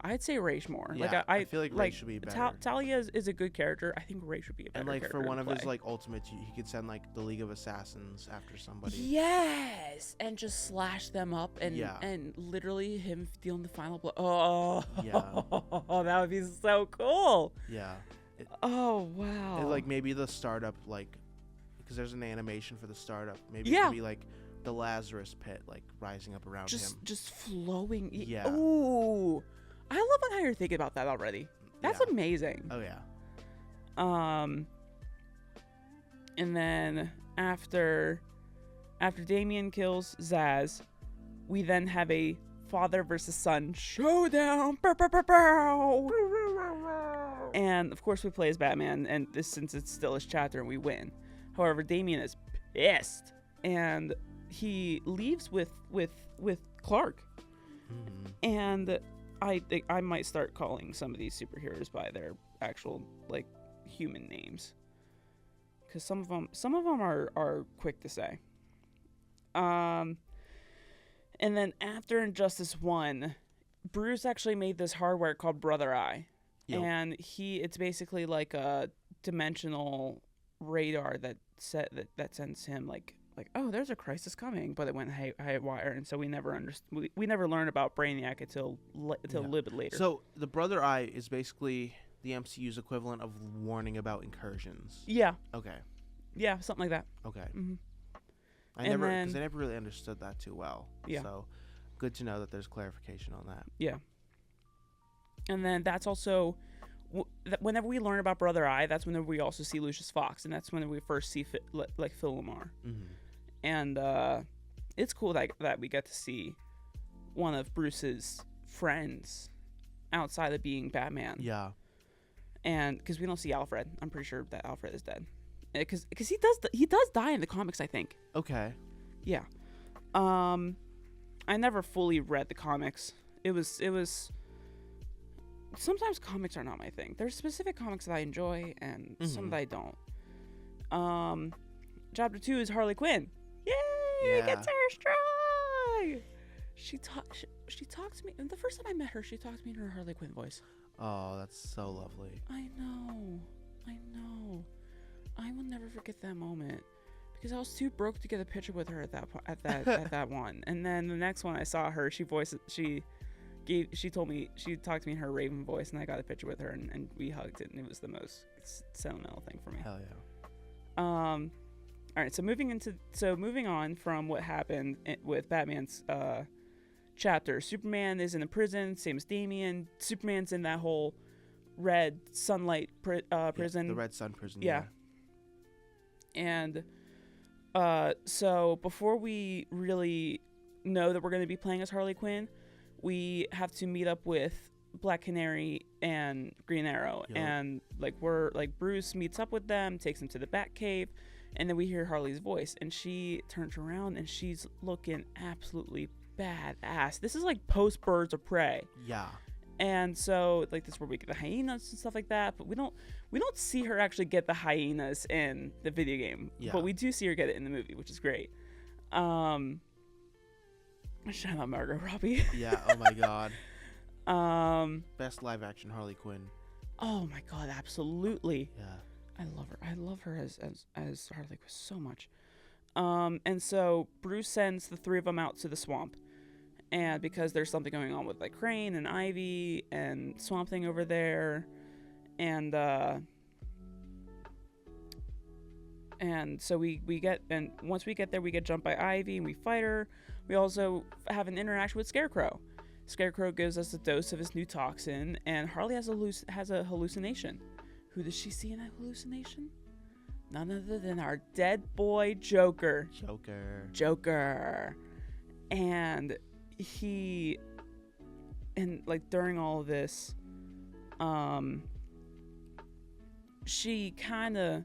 I'd say Raish more. Yeah, I feel like Raish should be better. Talia is a good character. I think Raish should be a better character. And for one of his ultimates, he could send the League of Assassins after somebody. Yes, and just slash them up and literally him dealing the final blow. Oh, yeah. That would be so cool. Yeah. Oh wow. And maybe the startup, because there's an animation for the startup. Maybe it could be the Lazarus pit, rising up around him. Just flowing. Yeah. Ooh, I love how you're thinking about that already. That's amazing. Oh yeah. And then after Damian kills Zsasz, we then have a father versus son showdown. And of course we play as Batman, and since it's still his chapter, and we win. However, Damian is pissed, and he leaves with Clark. And I might start calling some of these superheroes by their actual human names, because some of them are quick to say. And then after Injustice 1, Bruce actually made this hardware called Brother Eye, Yep. And it's basically like a dimensional radar that sends him like, oh, there's a crisis coming, but it went haywire, and so we never we never learn about Brainiac until a little bit later. So the Brother Eye is basically the MCU's equivalent of warning about incursions. Yeah. Okay. Yeah, something like that. Okay. Mm-hmm. I never really understood that too well. Yeah. So good to know that there's clarification on that. Yeah. And then that's also whenever we learn about Brother Eye, that's whenever we also see Lucius Fox, and that's when we first see Phil Lamar. Mm-hmm. And it's cool that we get to see one of Bruce's friends outside of being Batman. Yeah. And because we don't see Alfred, I'm pretty sure that Alfred is dead. Because he does die in the comics, I think. Okay. Yeah. I never fully read the comics. It was. Sometimes comics are not my thing. There's specific comics that I enjoy and some that I don't. Chapter 2 is Harley Quinn. Yay! Yeah. Gets her strong. She talks to me. And the first time I met her, she talked to me in her Harley Quinn voice. Oh, that's so lovely. I know. I will never forget that moment because I was too broke to get a picture with her at that one. And then the next one I saw her, she told me, she talked to me in her Raven voice, and I got a picture with her, and we hugged it, and it was the most sentimental thing for me. Hell yeah. All right, so moving on from what happened with Batman's chapter. Superman is in a prison, same as Damian. Superman's in that whole red sunlight prison. The red sun prison. Yeah. And so before we really know that we're going to be playing as Harley Quinn, we have to meet up with Black Canary and Green Arrow. Yep. And Bruce meets up with them, takes them to the Batcave, and then we hear Harley's voice, and she turns around and she's looking absolutely badass. This is like post Birds of Prey. Yeah. And so this is where we get the hyenas and stuff like that, but we don't see her actually get the hyenas in the video game. Yeah. But we do see her get it in the movie, which is great. Shout out Margot Robbie. Yeah. Oh my God. Best live action Harley Quinn. Oh my God, absolutely. Yeah. I love her. I love her as Harley Quinn so much. And so Bruce sends the three of them out to the swamp, and because there's something going on with Crane and Ivy and Swamp Thing over there, and so once we get there, we get jumped by Ivy and we fight her. We also have an interaction with Scarecrow. Scarecrow gives us a dose of his new toxin, and Harley has a hallucination. Who does she see in that hallucination? None other than our dead boy Joker. And during all of this, she kind of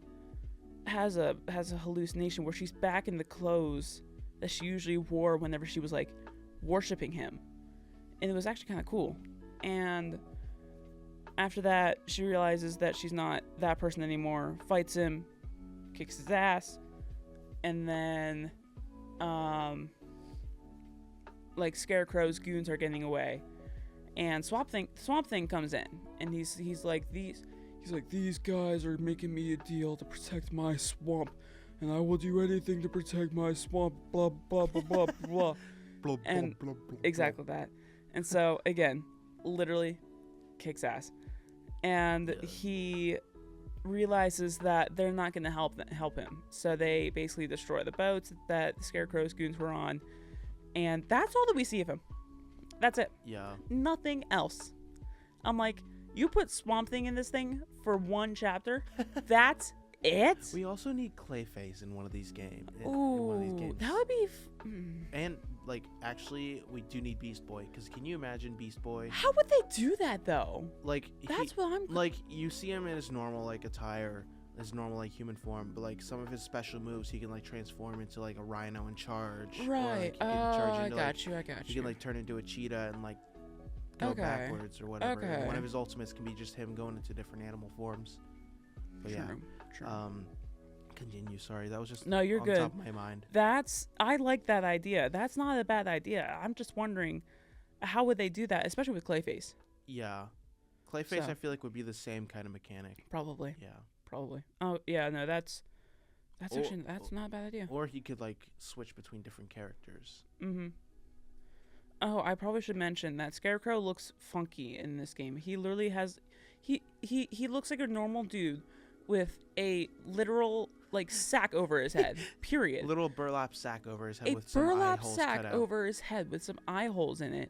has a hallucination where she's back in the clothes that she usually wore whenever she was worshiping him, and it was actually kind of cool. And after that, she realizes that she's not that person anymore, fights him, kicks his ass, and then Scarecrow's goons are getting away, and Swamp Thing comes in, and he's like, these guys are making me a deal to protect my swamp, and I will do anything to protect my swamp, blah blah blah blah blah. And blah, blah, exactly that. And so again, literally kicks ass, and he realizes that they're not going to help him, so they basically destroy the boats that the Scarecrow's goons were on, and that's all that we see of him. That's it. Yeah. Nothing else. I'm like, you put Swamp Thing in this thing for one chapter? That's it? We also need Clayface in one of these games. Ooh, that would be... And, actually, we do need Beast Boy, because can you imagine Beast Boy? How would they do that, though? That's what I'm... you see him in his normal, attire, his normal, human form, but, some of his special moves, he can, transform into, a rhino and charge. Right. Or, he can charge into, I got you. He can, turn into a cheetah and, go backwards or whatever. Okay. And one of his ultimates can be just him going into different animal forms. But True. Continue. Sorry, that was just no, you're on good. top of my mind. I like that idea. That's not a bad idea. I'm just wondering, how would they do that, especially with Clayface? Yeah, Clayface, So. I feel like would be the same kind of mechanic. Probably. Yeah. Probably. Oh yeah, no, that's Or- actually that's not a bad idea. Or he could like switch between different characters. Mm-hmm. Oh, I probably should mention that Scarecrow looks funky in this game. He literally has, he looks like a normal dude with a literal like sack over his head. Period. Little burlap sack over his head A with some eye burlap holes sack cut out. over his head with some eye holes in it.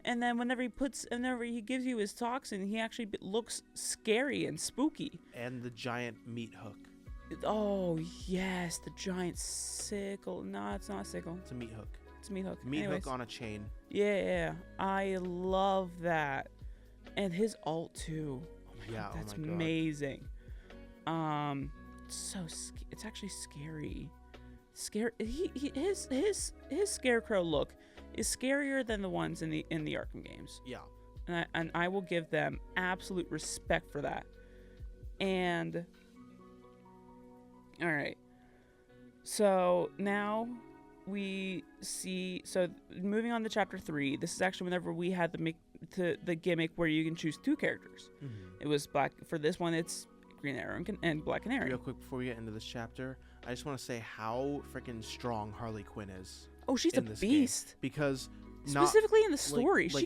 And then whenever he gives you his toxin, he actually looks scary and spooky. And the giant meat hook. Oh yes, the giant sickle. No, it's not a sickle. It's a meat hook. It's a meat hook. Meat Anyways. hook on a chain. Yeah, I love that, and his alt too. Oh my Yeah, god, oh that's my God. amazing. It's actually scary. His Scarecrow look is scarier than the ones in the Arkham games, Yeah. and I will give them absolute respect for that. And all right, so now we see. So moving on to chapter 3. This is actually whenever we had the gimmick where you can choose 2 characters. Mm-hmm. It was black. For this one, it's Green Arrow and Black Canary. Real quick before we get into this chapter, I just want to say how freaking strong Harley Quinn is. Oh, she's a in this game. beast. Because Specifically in the story, like-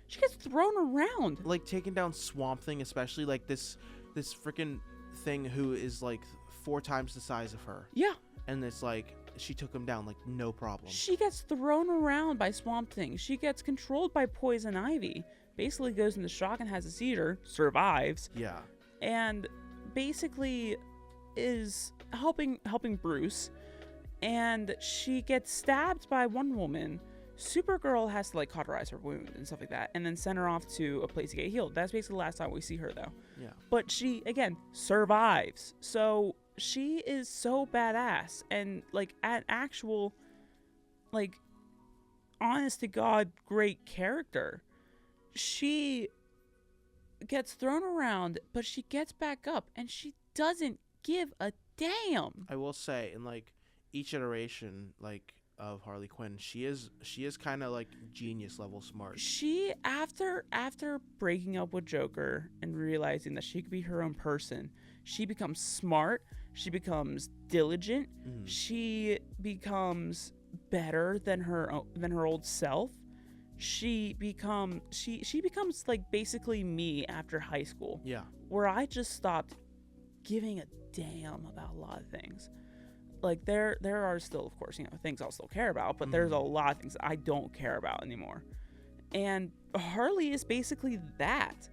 she gets thrown around. like taking down Swamp Thing, especially like this freaking thing who is like 4 times the size of her, Yeah, and it's like she took him down like no problem. she gets thrown around by Swamp Thing. She gets controlled by Poison Ivy. Basically goes into shock and has a seizure. Survives. Yeah. And basically is helping Bruce, and she gets stabbed by Wonder Woman. Supergirl has to like cauterize her wound and stuff like that, and then send her off to a place to get healed. That's basically the last time we see her though. Yeah. But she again survives, so she is so badass and like an actual like honest to God great character. She gets thrown around, but she gets back up and she doesn't give a damn. I will say, in like each iteration, like of Harley Quinn, she is kind of like genius level smart. She after breaking up with Joker and realizing that she could be her own person, she becomes smart, she becomes diligent, she becomes better than her old self. She becomes like basically me after high school, Yeah. where I just stopped giving a damn about a lot of things. Like there are still, of course, things I'll still care about, but there's a lot of things that I don't care about anymore. And Harley is basically that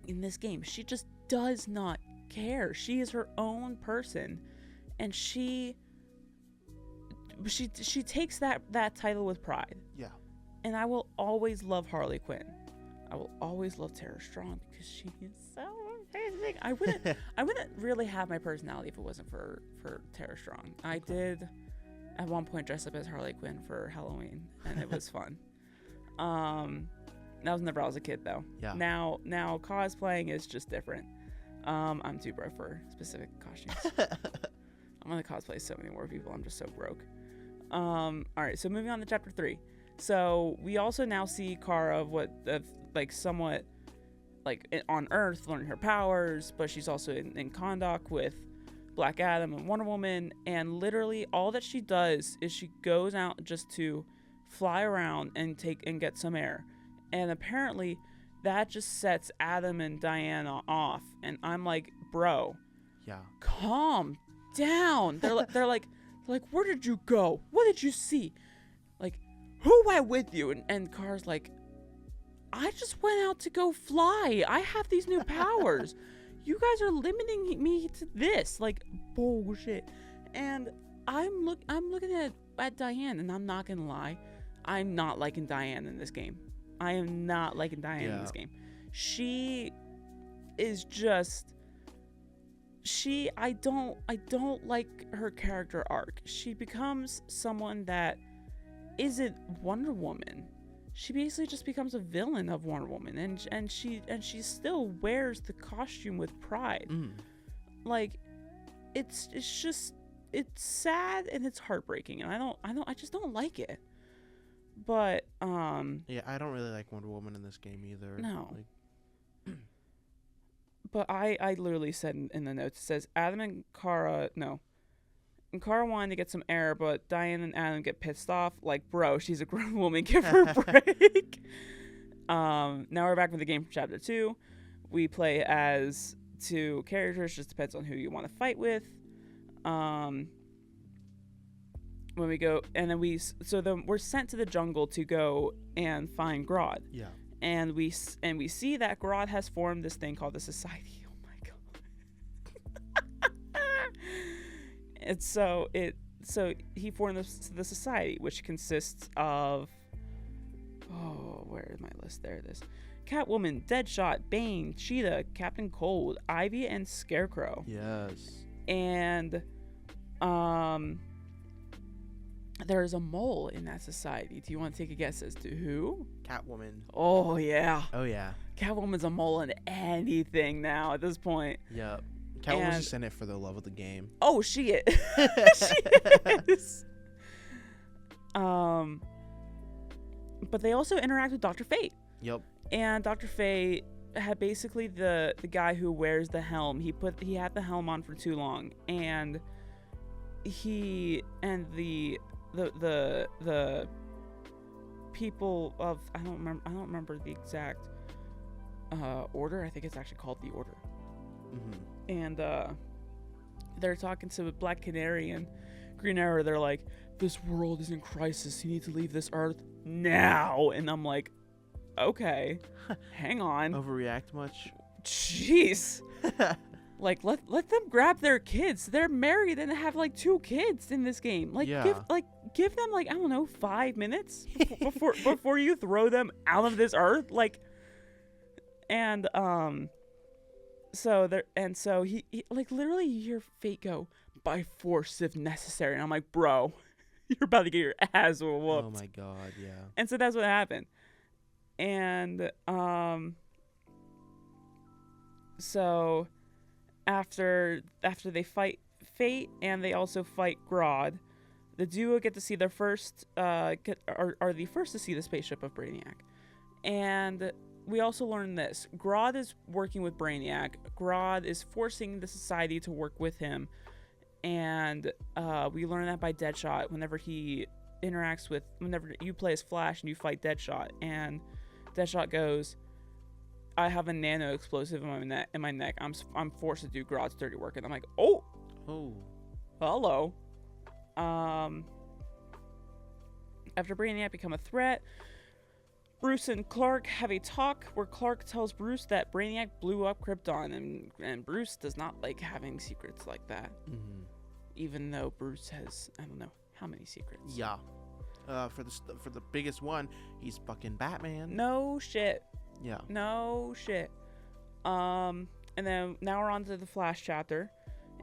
in this game. She just does not care. She is her own person, and she takes that title with pride. Yeah. And I will always love Harley Quinn. I will always love Tara Strong because she is so amazing. I wouldn't really have my personality if it wasn't for Tara Strong. I did at one point dress up as Harley Quinn for Halloween, and it was fun. That was never I was a kid though. Yeah. Now cosplaying is just different. I'm too broke for specific costumes. I'm gonna cosplay so many more people. I'm just so broke. All right, so moving on to chapter 3. So we also now see Kara somewhat like on Earth learning her powers, but she's also in Kahndaq with Black Adam and Wonder Woman, and literally all that she does is she goes out just to fly around and get some air, and apparently that just sets Adam and Diana off, and I'm like, bro, Yeah. calm down. They're like, where did you go? What did you see? Like, who went with you? And Kara's like, I just went out to go fly. I have these new powers. You guys are limiting me to this. Like, bullshit. And I'm looking at Diane, and I'm not gonna lie, I'm not liking Diane in this game. I am not liking Diane in this game. She is just I don't like her character arc. She becomes someone that isn't Wonder Woman. She basically just becomes a villain of Wonder Woman, and she still wears the costume with pride. Like, it's sad and it's heartbreaking, and I just don't like it. But Yeah, I don't really like Wonder Woman in this game either. No. Like, But I literally said in the notes, it says Adam and Kara, no. And Kara wanted to get some air, but Diane and Adam get pissed off. Like, bro, she's a grown woman. Give her a break. Now we're back with the game from Chapter 2. We play as 2 characters. Just depends on who you want to fight with. When we go, and then we're sent to the jungle to go and find Grodd. Yeah. And we see that Grodd has formed this thing called the Society. Oh my god! And so he formed the Society, which consists of where is my list? There it is: Catwoman, Deadshot, Bane, Cheetah, Captain Cold, Ivy, and Scarecrow. Yes. And there's a mole in that society. Do you want to take a guess as to who? Catwoman. Oh, yeah. Oh, yeah. Catwoman's a mole in anything now at this point. Yep. Catwoman's just in it for the love of the game. Oh, she is. She is. But they also interact with Dr. Fate. Yep. And Dr. Fate had basically the guy who wears the helm. He had the helm on for too long, and the people of I don't remember the exact order. I think it's actually called the Order. Mm-hmm. And they're talking to Black Canary and Green Arrow. They're like, "This world is in crisis. You need to leave this Earth now." And I'm like, okay, hang on. Overreact much? Jeez. Like, let them grab their kids. They're married and have like 2 kids in this game. Like, yeah. give them like, I don't know, 5 minutes before you throw them out of this Earth. Like, and so he like literally you hear Fate go, "By force if necessary." And I'm like, bro, you're about to get your ass whooped. Oh my god, yeah. And so that's what happened. And so after they fight Fate and they also fight Grodd, the duo get to see their first are the first to see the spaceship of Brainiac. And we also learn this: Grodd is working with Brainiac. Grodd is forcing the Society to work with him, and we learn that by Deadshot whenever he interacts with, whenever you play as Flash and you fight Deadshot, and Deadshot goes, "I have a nano explosive in my neck. I'm forced to do Grodd's dirty work." And I'm like, oh, hello. After Brainiac become a threat, Bruce and Clark have a talk where Clark tells Bruce that Brainiac blew up Krypton, and Bruce does not like having secrets like that. Mm-hmm. Even though Bruce has, I don't know how many secrets. Yeah. For the biggest one, he's fucking Batman. No shit. Yeah. No shit. And then now we're on to the Flash chapter.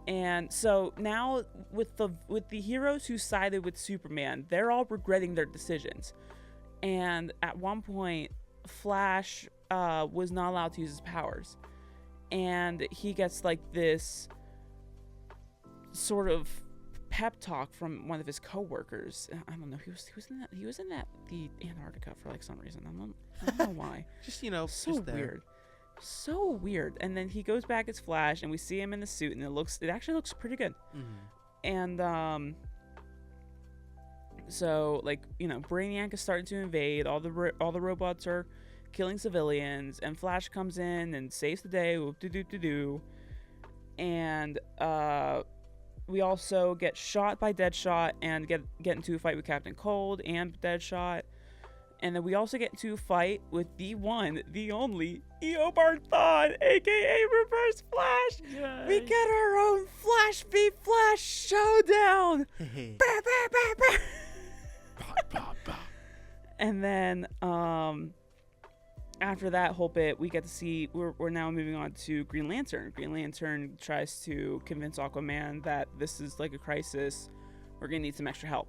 And so now with the heroes who sided with Superman, they're all regretting their decisions. And at one point, Flash was not allowed to use his powers. And he gets like this sort of pep talk from one of his coworkers. I don't know. He was in the Antarctica for like some reason. I don't know why. Just so just weird. So weird. And then he goes back as Flash, and we see him in the suit, and it actually looks pretty good. Mm-hmm. And so like, Brainiac is starting to invade. All the robots are killing civilians, and Flash comes in and saves the day. Whoop-de-doo-de-doo. And we also get shot by Deadshot and get into a fight with Captain Cold and Deadshot. And then we also get into a fight with the one, the only, Eobard Thawne, a.k.a. Reverse Flash. Yay. We get our own Flash v. Flash showdown. Bah, bah, bah, bah. And then after that whole bit, we get to see, we're now moving on to Green Lantern. Green Lantern tries to convince Aquaman that this is like a crisis. We're going to need some extra help.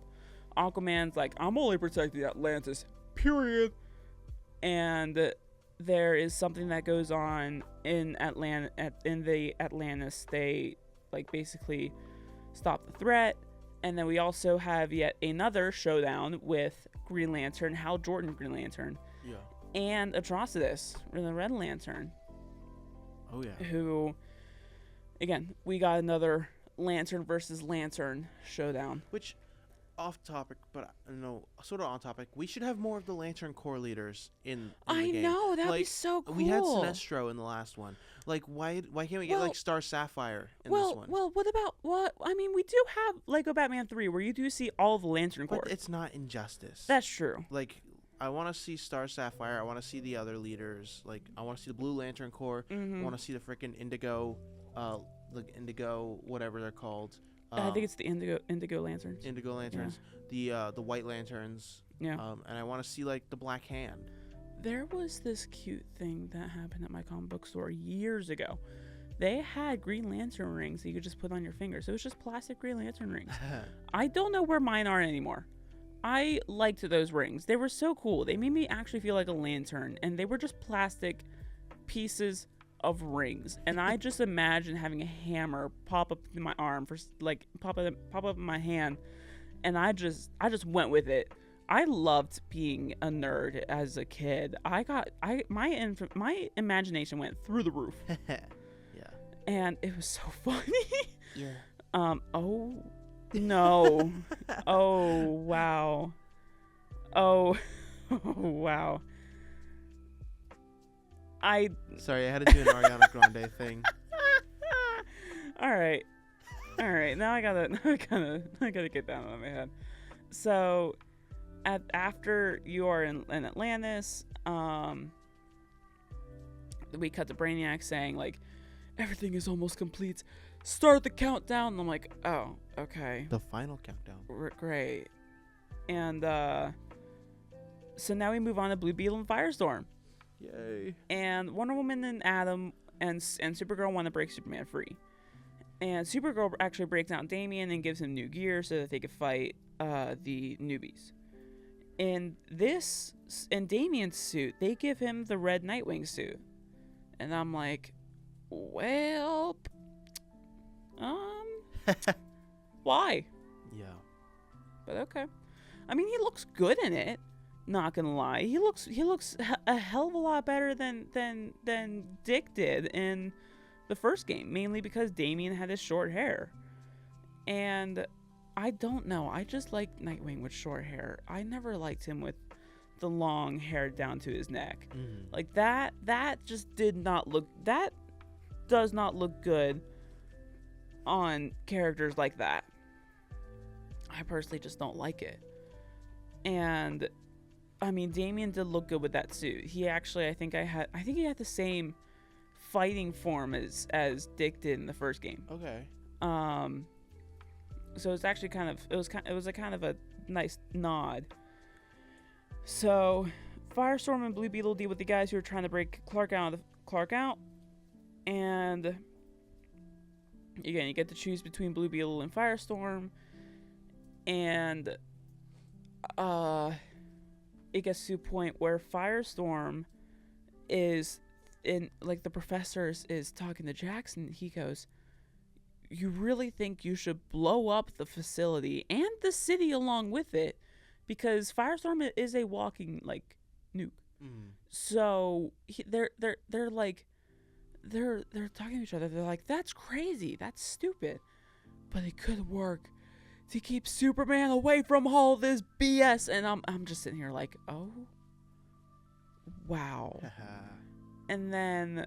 Aquaman's like, "I'm only protecting Atlantis. Period." And there is something that goes on in the Atlantis. They like basically stop the threat, and then we also have yet another showdown with Green Lantern, Hal Jordan Green Lantern, Yeah. and Atrocitus, or the Red Lantern. Oh yeah. Who, again, we got another Lantern versus Lantern showdown. Which, off topic, but no, sort of on topic. We should have more of the Lantern Corps leaders in the game. I know, that'd be Like, so cool. We had Sinestro in the last one. Like, why can't we get like Star Sapphire in this one? Well, what about what? I mean, we do have Lego Batman 3, where you do see all the Lantern Corps. But it's not Injustice. That's true. Like, I want to see Star Sapphire. I want to see the other leaders. Like, I want to see the Blue Lantern Corps. I want to see the freaking Indigo, whatever they're called. I think it's the Indigo Lanterns. Indigo Lanterns. Yeah. The White Lanterns. Yeah. And I want to see like the Black Hand. There was this cute thing that happened at my comic book store years ago. They had Green Lantern rings that you could just put on your fingers. It was just plastic Green Lantern rings. I don't know where mine are anymore. I liked those rings. They were so cool. They made me actually feel like a lantern, and they were just plastic pieces of rings. And I just imagine having a hammer pop up in my arm pop up in my hand, and I just went with it. I loved being a nerd as a kid. My imagination went through the roof. Yeah. And it was so funny. Yeah. Oh no. Oh wow. Oh wow. Sorry, I had to do an Ariana Grande thing. All right. Now I gotta get down on my head. So, after you are in Atlantis, we cut to Brainiac saying like, everything is almost complete. Start the countdown. And I'm like, oh, okay. The final countdown. Great. And so now we move on to Blue Beetle and Firestorm. Yay. And Wonder Woman and Atom and Supergirl want to break Superman free. And Supergirl actually breaks out Damian and gives him new gear so that they could fight the newbies. In Damian's suit, they give him the red Nightwing suit. And I'm like, well, why? Yeah. But okay. I mean, he looks good in it. Not gonna lie, he looks a hell of a lot better than Dick did in the first game, mainly because Damian had his short hair. And I don't know, I just like Nightwing with short hair. I never liked him with the long hair down to his neck. Like that just does not look good on characters like that. I personally just don't like it. And I mean, Damian did look good with that suit. He actually, I think he had the same fighting form as Dick did in the first game. Okay. So it's actually it was a kind of a nice nod. So Firestorm and Blue Beetle deal with the guys who are trying to break Clark out. And again, you get to choose between Blue Beetle and Firestorm. And it gets to a point where Firestorm is in, like, the professor is talking to Jackson. He goes, you really think you should blow up the facility and the city along with it, because Firestorm is a walking, like, nuke. So they're talking to each other. They're like, that's crazy, that's stupid, but it could work to keep Superman away from all this BS. And I'm just sitting here like, oh, wow. And then,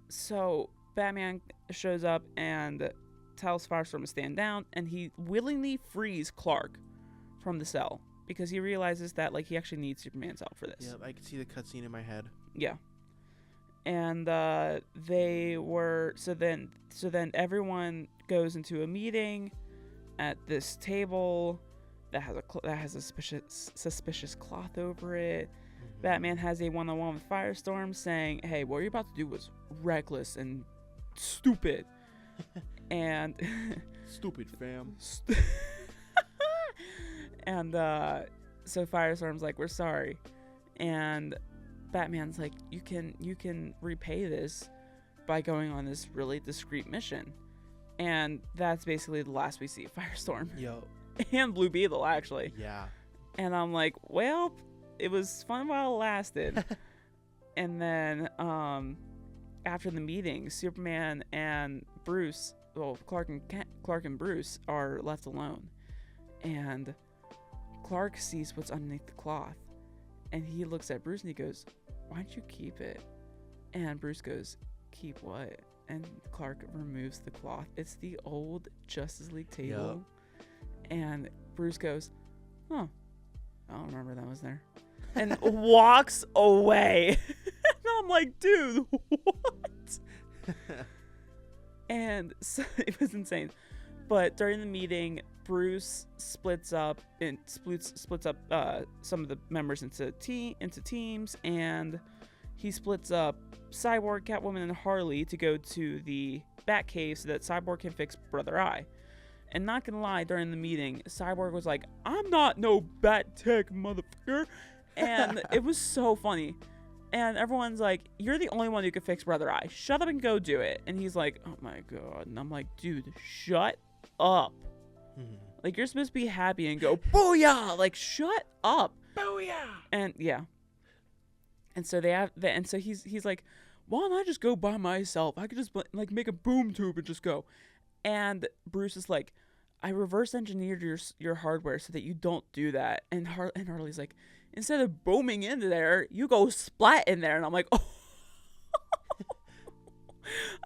so Batman shows up and tells Firestorm to stand down, and he willingly frees Clark from the cell because he realizes that, like, he actually needs Superman's help for this. Yeah, I can see the cutscene in my head. Yeah. And so then everyone goes into a meeting at this table that has a suspicious cloth over it. Batman has a one-on-one with Firestorm saying, hey, what you're about to do was reckless and stupid. And stupid, fam. And so Firestorm's like, we're sorry. And Batman's like, you can repay this by going on this really discreet mission. And that's basically the last we see of Firestorm. Yo. And Blue Beetle, actually. Yeah. And I'm like, well, it was fun while it lasted. And then after the meeting, Superman and Bruce, well, Clark and Bruce are left alone, and Clark sees what's underneath the cloth, and he looks at Bruce and he goes, "Why don't you keep it?" And Bruce goes, "Keep what?" And Clark removes the cloth. It's the old Justice League table. Yep. And Bruce goes, "Oh, I don't remember that was there," and walks away. And I'm like, dude, what? And so it was insane. But during the meeting, Bruce splits up some of the members into teams, and he splits up Cyborg, Catwoman, and Harley to go to the Batcave so that Cyborg can fix Brother Eye. And not gonna lie, during the meeting, Cyborg was like, "I'm not no Bat Tech motherfucker," and it was so funny. And everyone's like, "You're the only one who could fix Brother Eye. Shut up and go do it." And he's like, "Oh my god." And I'm like, dude, shut up. Like, you're supposed to be happy and go, "Booyah!" Like, shut up. Booyah! And yeah. And so he's like, "Why don't I just go by myself? I could just like make a boom tube and just go." And Bruce is like, "I reverse engineered your hardware so that you don't do that." And Harley's like, "Instead of booming into there, you go splat in there." And I'm like, "Oh."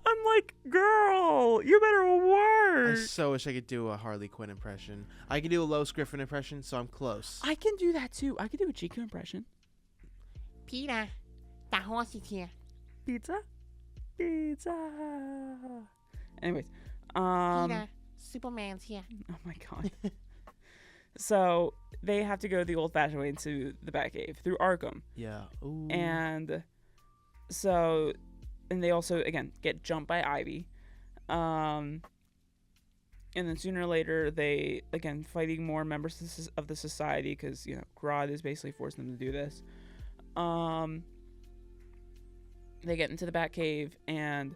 I'm like, "Girl, you better work." I so wish I could do a Harley Quinn impression. I can do a Lois Griffin impression, so I'm close. I can do that too. I can do a GQ impression. Peter, the horse is here. Pizza. Anyways, Peter, Superman's here. oh my god. So they have to go the old-fashioned way into the Batcave through Arkham. Yeah. Ooh. And so, and they also, again, get jumped by Ivy. And then sooner or later, they, again, fighting more members of the society because, you know, Grodd is basically forcing them to do this. They get into the Batcave, and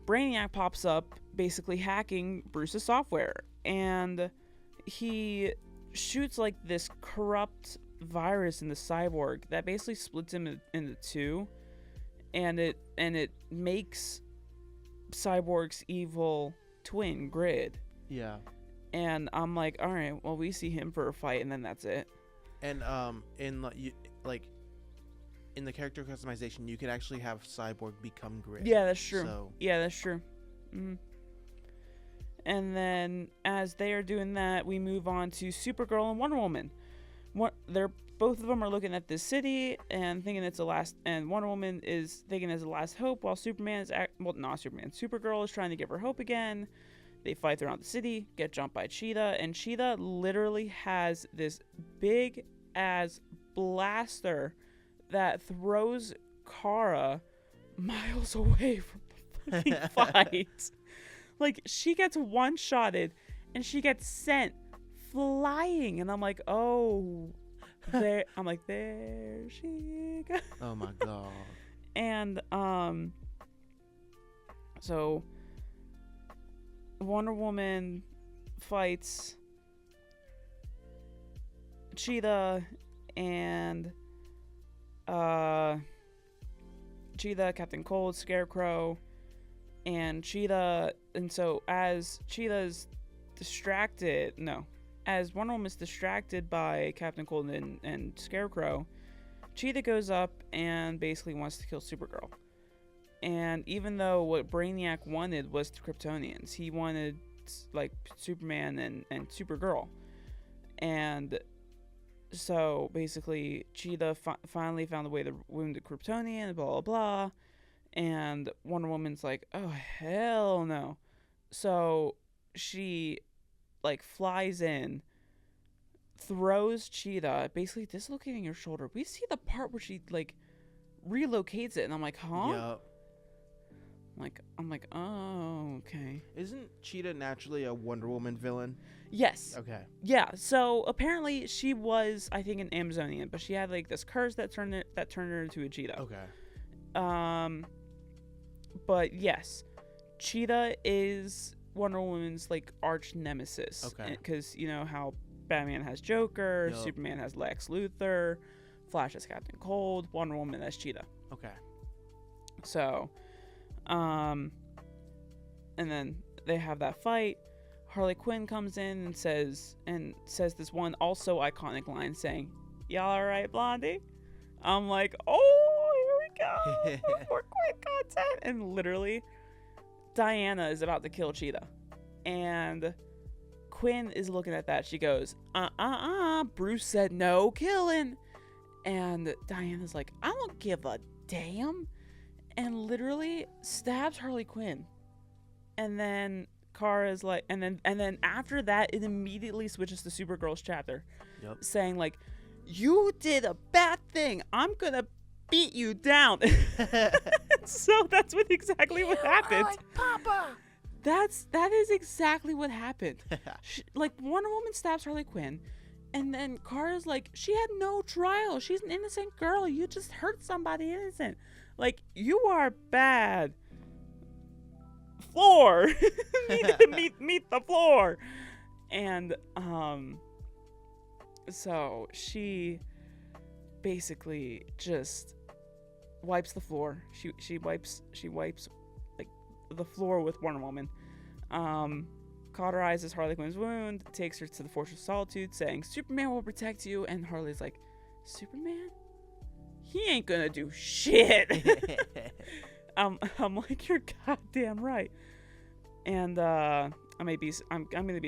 Brainiac pops up, basically hacking Bruce's software. And he shoots, like, this corrupt virus in the cyborg that basically splits him into two. And it makes Cyborg's evil twin, Grid. Yeah. And I'm like, all right, well, we see him for a fight, and then that's it. And in the character customization, you could actually have Cyborg become Grid. Yeah, that's true. So. Yeah, that's true. And then as they are doing that, we move on to Supergirl and Wonder Woman. Both of them are looking at this city and thinking it's the last, and Wonder Woman is thinking it's the last hope, while Supergirl is trying to give her hope again. They fight throughout the city, get jumped by Cheetah, and Cheetah literally has this big ass blaster that throws Kara miles away from the fucking fight. Like, she gets one-shotted and she gets sent flying, and I'm like, oh, there. I'm like, there she goes. Oh my god. And so Wonder Woman fights Cheetah and Captain Cold, Scarecrow, and Cheetah. And so as Wonder Woman's distracted by Captain Cold and Scarecrow, Cheetah goes up and basically wants to kill Supergirl. And even though what Brainiac wanted was the Kryptonians, he wanted like Superman and Supergirl. And so basically Cheetah finally found a way to wound the Kryptonian, blah blah blah. And Wonder Woman's like, oh hell no. So she like flies in, throws Cheetah, basically dislocating her shoulder. We see the part where she like relocates it, and I'm like, huh? Yep. I'm like, oh, okay. Isn't Cheetah naturally a Wonder Woman villain? Yes. Okay. Yeah. So apparently she was, I think, an Amazonian, but she had like this curse that turned her into a cheetah. Okay. But yes, Cheetah is Wonder Woman's like arch nemesis. Okay. Because you know how Batman has Joker, Yep. Superman has Lex Luthor, Flash has Captain Cold, Wonder Woman has Cheetah. Okay. So And then they have that fight. Harley Quinn comes in and says this one also iconic line saying, "Y'all all right, Blondie?" I'm like, oh, here we go. More Quinn content. And literally, Diana is about to kill Cheetah. And Quinn is looking at that. She goes, Bruce said no killing. And Diana's like, I don't give a damn. And literally stabs Harley Quinn. And then Kara's like, and then after that, it immediately switches to Supergirl's chapter. Yep. Saying like, you did a bad thing. I'm going to beat you down. So that's exactly what happened. Like Papa. That is exactly what happened. Like, Wonder Woman stabs Harley Quinn, and then Kara's like, she had no trial. She's an innocent girl. You just hurt somebody innocent. Like, you are bad. Floor. meet the floor. And so she basically just wipes the floor. She wipes like the floor with Wonder Woman. Cauterizes Harley Quinn's wound, takes her to the Fortress of Solitude, saying, "Superman will protect you." And Harley's like, "Superman? He ain't gonna do shit." I'm like, you're goddamn right. And I'm gonna be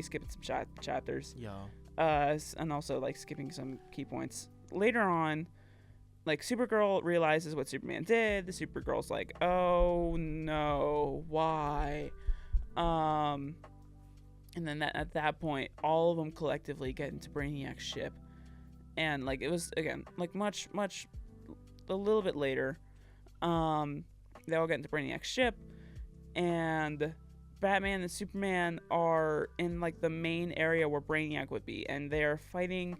skipping some chapters. Yeah. And also like skipping some key points. Later on, like, Supergirl realizes what Superman did. The Supergirl's like, oh no, why? And then at that point, all of them collectively get into Brainiac's ship. And like, it was again like much a little bit later. They all get into Brainiac's ship, and Batman and Superman are in like the main area where Brainiac would be, and they're fighting.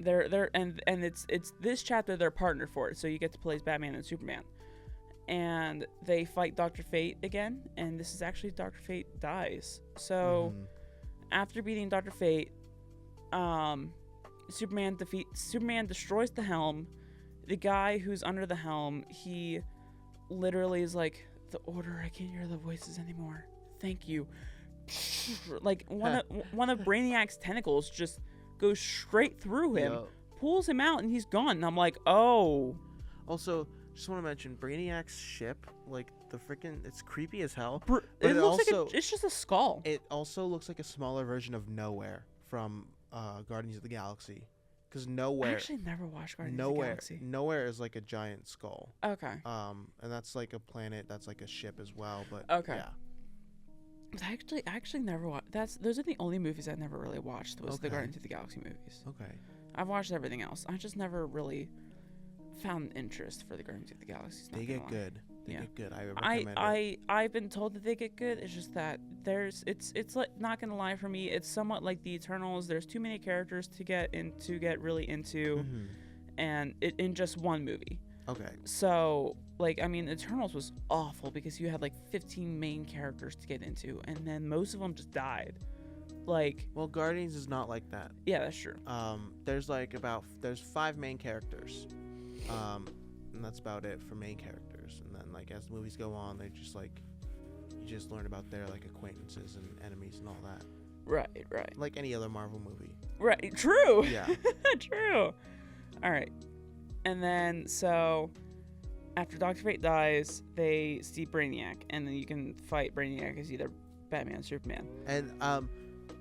It's this chapter they're partnered for it, so you get to play as Batman and Superman, and they fight Dr. Fate again, and this is actually Dr. Fate dies. So after beating Dr. Fate, Superman destroys the helm. The guy who's under the helm, he literally is like, "The Order, I can't hear the voices anymore. Thank you." Like one of Brainiac's tentacles just goes straight through him, pulls him out, and he's gone. And I'm like, oh. Also, just want to mention Brainiac's ship, like the freaking, it's creepy as hell. It looks like it's just a skull. It also looks like a smaller version of Nowhere from Guardians of the Galaxy. Because Nowhere. I actually never watched Guardians of the Galaxy. Nowhere is like a giant skull. Okay. And that's like a planet. That's like a ship as well. But okay. Yeah. I actually never watched. Those are the only movies I never really watched. Was the Guardians of the Galaxy movies. Okay. I've watched everything else. I just never really found interest for the Guardians of the Galaxy. They get good. They get good. I recommend it. I've been told that they get good. It's just that it's like, not gonna lie, for me, it's somewhat like the Eternals. There's too many characters to get really into, and in just one movie. Okay. So like, I mean, Eternals was awful because you had like 15 main characters to get into, and then most of them just died. Like, well, Guardians is not like that. Yeah, that's true. There's 5 main characters, and that's about it for main characters. And then like as the movies go on, they just like, you just learn about their like acquaintances and enemies and all that. Right. Like any other Marvel movie. Right. True. Yeah. True. All right. And then so after Dr. Fate dies, they see Brainiac, and then you can fight Brainiac as either Batman or Superman. And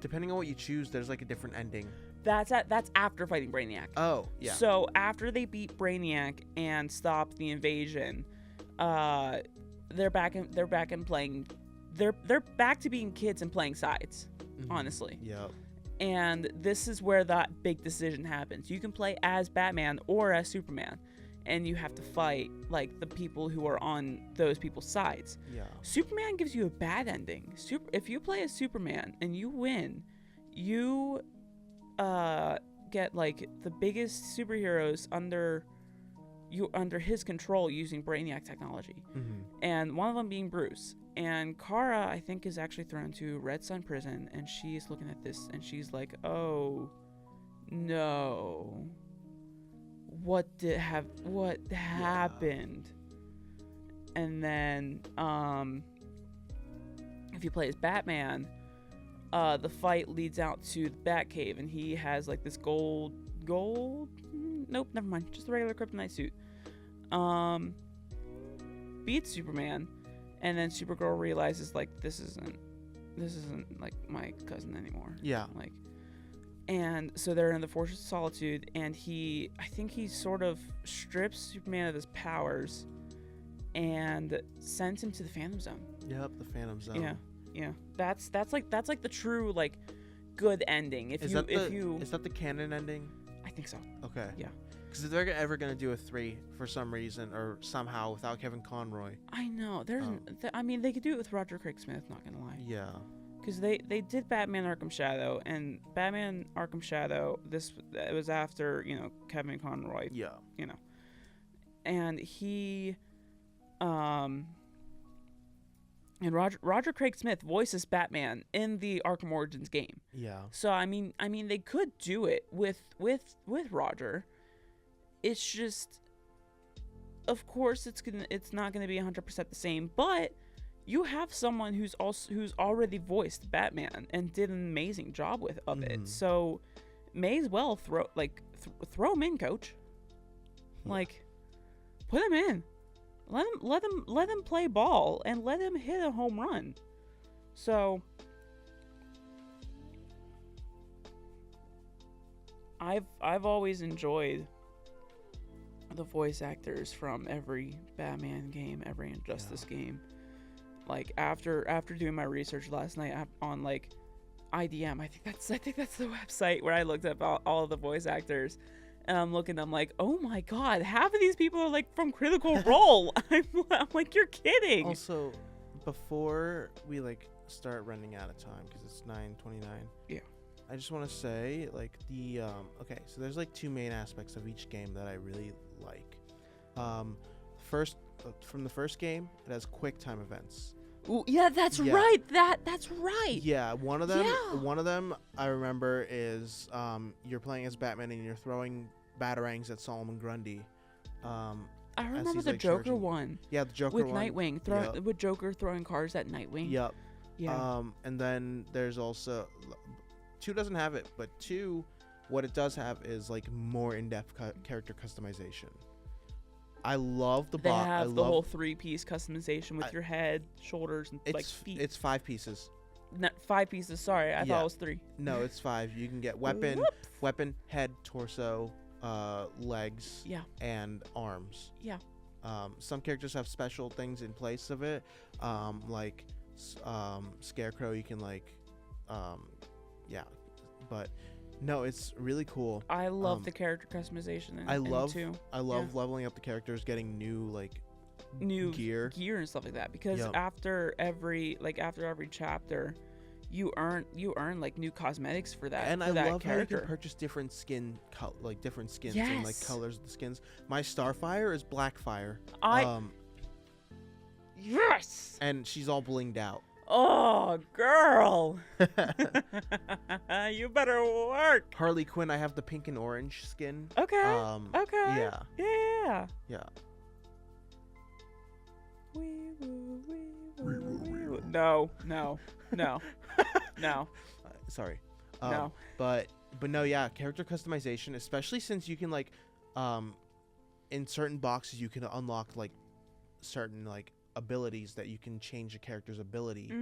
depending on what you choose, there's like a different ending. That's after fighting Brainiac. Oh, yeah. So after they beat Brainiac and stop the invasion, they're back to being kids and playing sides, honestly. Yep. And this is where that big decision happens. You can play as Batman or as Superman, and you have to fight like the people who are on those people's sides. Yeah. Superman gives you a bad ending. If you play as Superman and you win, you get like the biggest superheroes under his control using Brainiac technology. And one of them being Bruce. And Kara, I think, is actually thrown to Red Sun Prison, and she's looking at this, and she's like, "Oh, no! What happened?" and then if you play as Batman, the fight leads out to the Batcave, and he has like this gold. Nope, never mind. Just a regular kryptonite suit. Beats Superman, and then Supergirl realizes like this isn't like my cousin anymore. Yeah. Like, and so they're in the Fortress of Solitude, and I think he sort of strips Superman of his powers and sends him to the Phantom Zone. Yep, the Phantom Zone. Yeah. That's like the true like good ending. Is that the canon ending? I think so. Okay. Yeah. Because if they're ever gonna do a 3 for some reason or somehow without Kevin Conroy. I know. I mean, they could do it with Roger Craig Smith. Not gonna lie. Yeah. Because they did Batman Arkham Shadow, and Batman Arkham Shadow, it was after, Kevin Conroy. Yeah. And he, and Roger Craig Smith voices Batman in the Arkham Origins game. Yeah. So I mean they could do it with Roger. It's just, of course, it's not gonna be 100% the same, but you have someone who's already voiced Batman and did an amazing job of it. So may as well throw him in, coach. Like, put him in. Let him play ball and let him hit a home run. So I've always enjoyed the voice actors from every Batman game, every Injustice game. Like after doing my research last night on like IDM, I think that's the website where I looked up all of the voice actors, and I'm like, oh my god, half of these people are like from Critical Role. I'm like, you're kidding. Also, before we like start running out of time because it's 9:29. Yeah. I just want to say like the okay, so there's like 2 main aspects of each game that I really like. First, from the first game, it has quick time events. Ooh, yeah, that's right. That's right. Yeah, one of them I remember is you're playing as Batman and you're throwing batarangs at Solomon Grundy. I remember the like, Joker charging. one. Yeah, the Joker with one. Nightwing, with Joker throwing cars at Nightwing. Yep. Yeah. And then there's also 2 doesn't have it, but 2, what it does have is like more in-depth character customization. I love the They have the whole 3-piece customization with your head, shoulders, and like feet. It's 5 pieces. Not 5 pieces. Sorry, I thought it was 3. No, it's 5. You can get weapon, head, torso, legs, and arms. Yeah. Some characters have special things in place of it, like Scarecrow. You can like, but. No, it's really cool. I love the character customization. I love leveling up the characters, getting new gear and stuff like that. Because after every chapter, you earn like new cosmetics for that. And I love character. how you can purchase different skins and like colors of the skins. My Starfire is Blackfire. Yes. And she's all blinged out. Oh, girl. You better work. Harley Quinn, I have the pink and orange skin. Okay. Okay. Yeah. No. Sorry. No. But no, yeah, character customization, especially since you can like, in certain boxes you can unlock like certain like abilities that you can change a character's ability.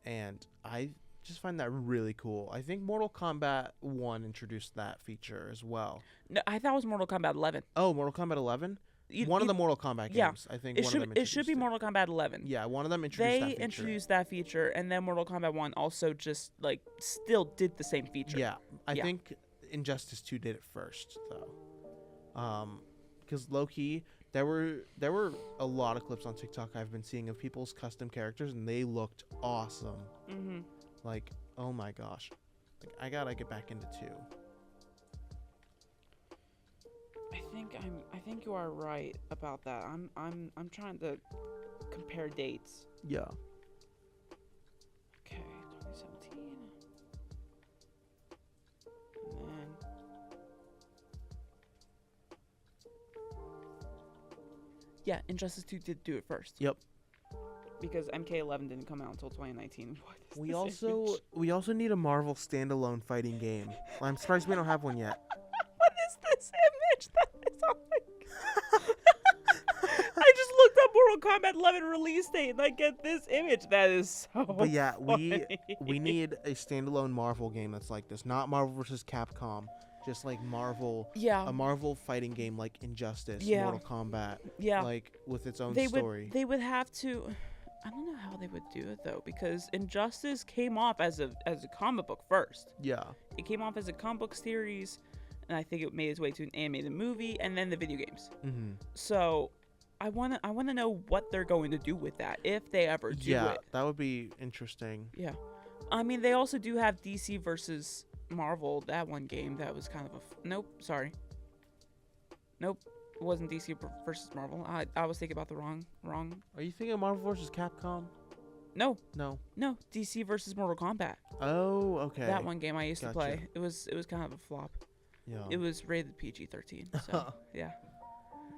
And I just find that really cool. I think Mortal Kombat 1 introduced that feature as well. No, I thought it was Mortal Kombat 11. Oh, Mortal Kombat 11? One of the Mortal Kombat games. I think it should be Mortal Kombat 11. Yeah, one of them introduced that feature. They introduced that feature, and then Mortal Kombat 1 also just like still did the same feature. Yeah, I think Injustice 2 did it first though. Because low-key, there were a lot of clips on TikTok I've been seeing of people's custom characters, and they looked awesome. Like, oh my gosh, like I gotta get back into 2. I think you are right about that. I'm trying to compare dates. Yeah. Okay, 2017. And then Yeah, Injustice 2 did do it first. Yep. Because MK11 didn't come out until 2019. What is We this also image? we also need a Marvel standalone fighting game. I'm surprised we don't have one yet. What is this image? That is on my I just looked up Mortal Kombat 11 release date and I get this image. That is so But yeah, funny. we need a standalone Marvel game that's like this, not Marvel versus Capcom, just like Marvel, a Marvel fighting game like Injustice, Mortal Kombat, like with its own story. They would have to. I don't know how they would do it though, because Injustice came off as a comic book first. Yeah. It came off as a comic book series, and I think it made its way to an animated movie, and then the video games. Mm-hmm. So, I wanna know what they're going to do with that if they ever do it. Yeah, that would be interesting. Yeah, I mean they also do have DC versus Marvel. That one game that was kind of a nope. Sorry. Nope. It wasn't DC versus Marvel. I was thinking about the wrong. Are you thinking Marvel versus Capcom? No, DC versus Mortal Kombat. Oh, okay. That one game I used to Gotcha. play. It was kind of a flop. Yeah. It was rated PG-13. So yeah.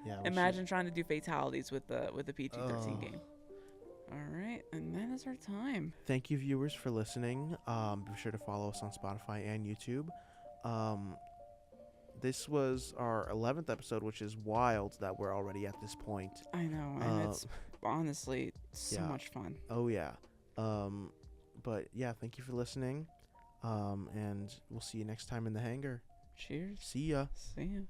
Yeah. Imagine trying to do fatalities with the PG-13 game. Oh. All right, and that is our time. Thank you, viewers, for listening. Be sure to follow us on Spotify and YouTube. This was our 11th episode, which is wild that we're already at this point. I know, and it's honestly so much fun. Oh, yeah. But, yeah, thank you for listening. And we'll see you next time in the hangar. Cheers. See ya. See ya.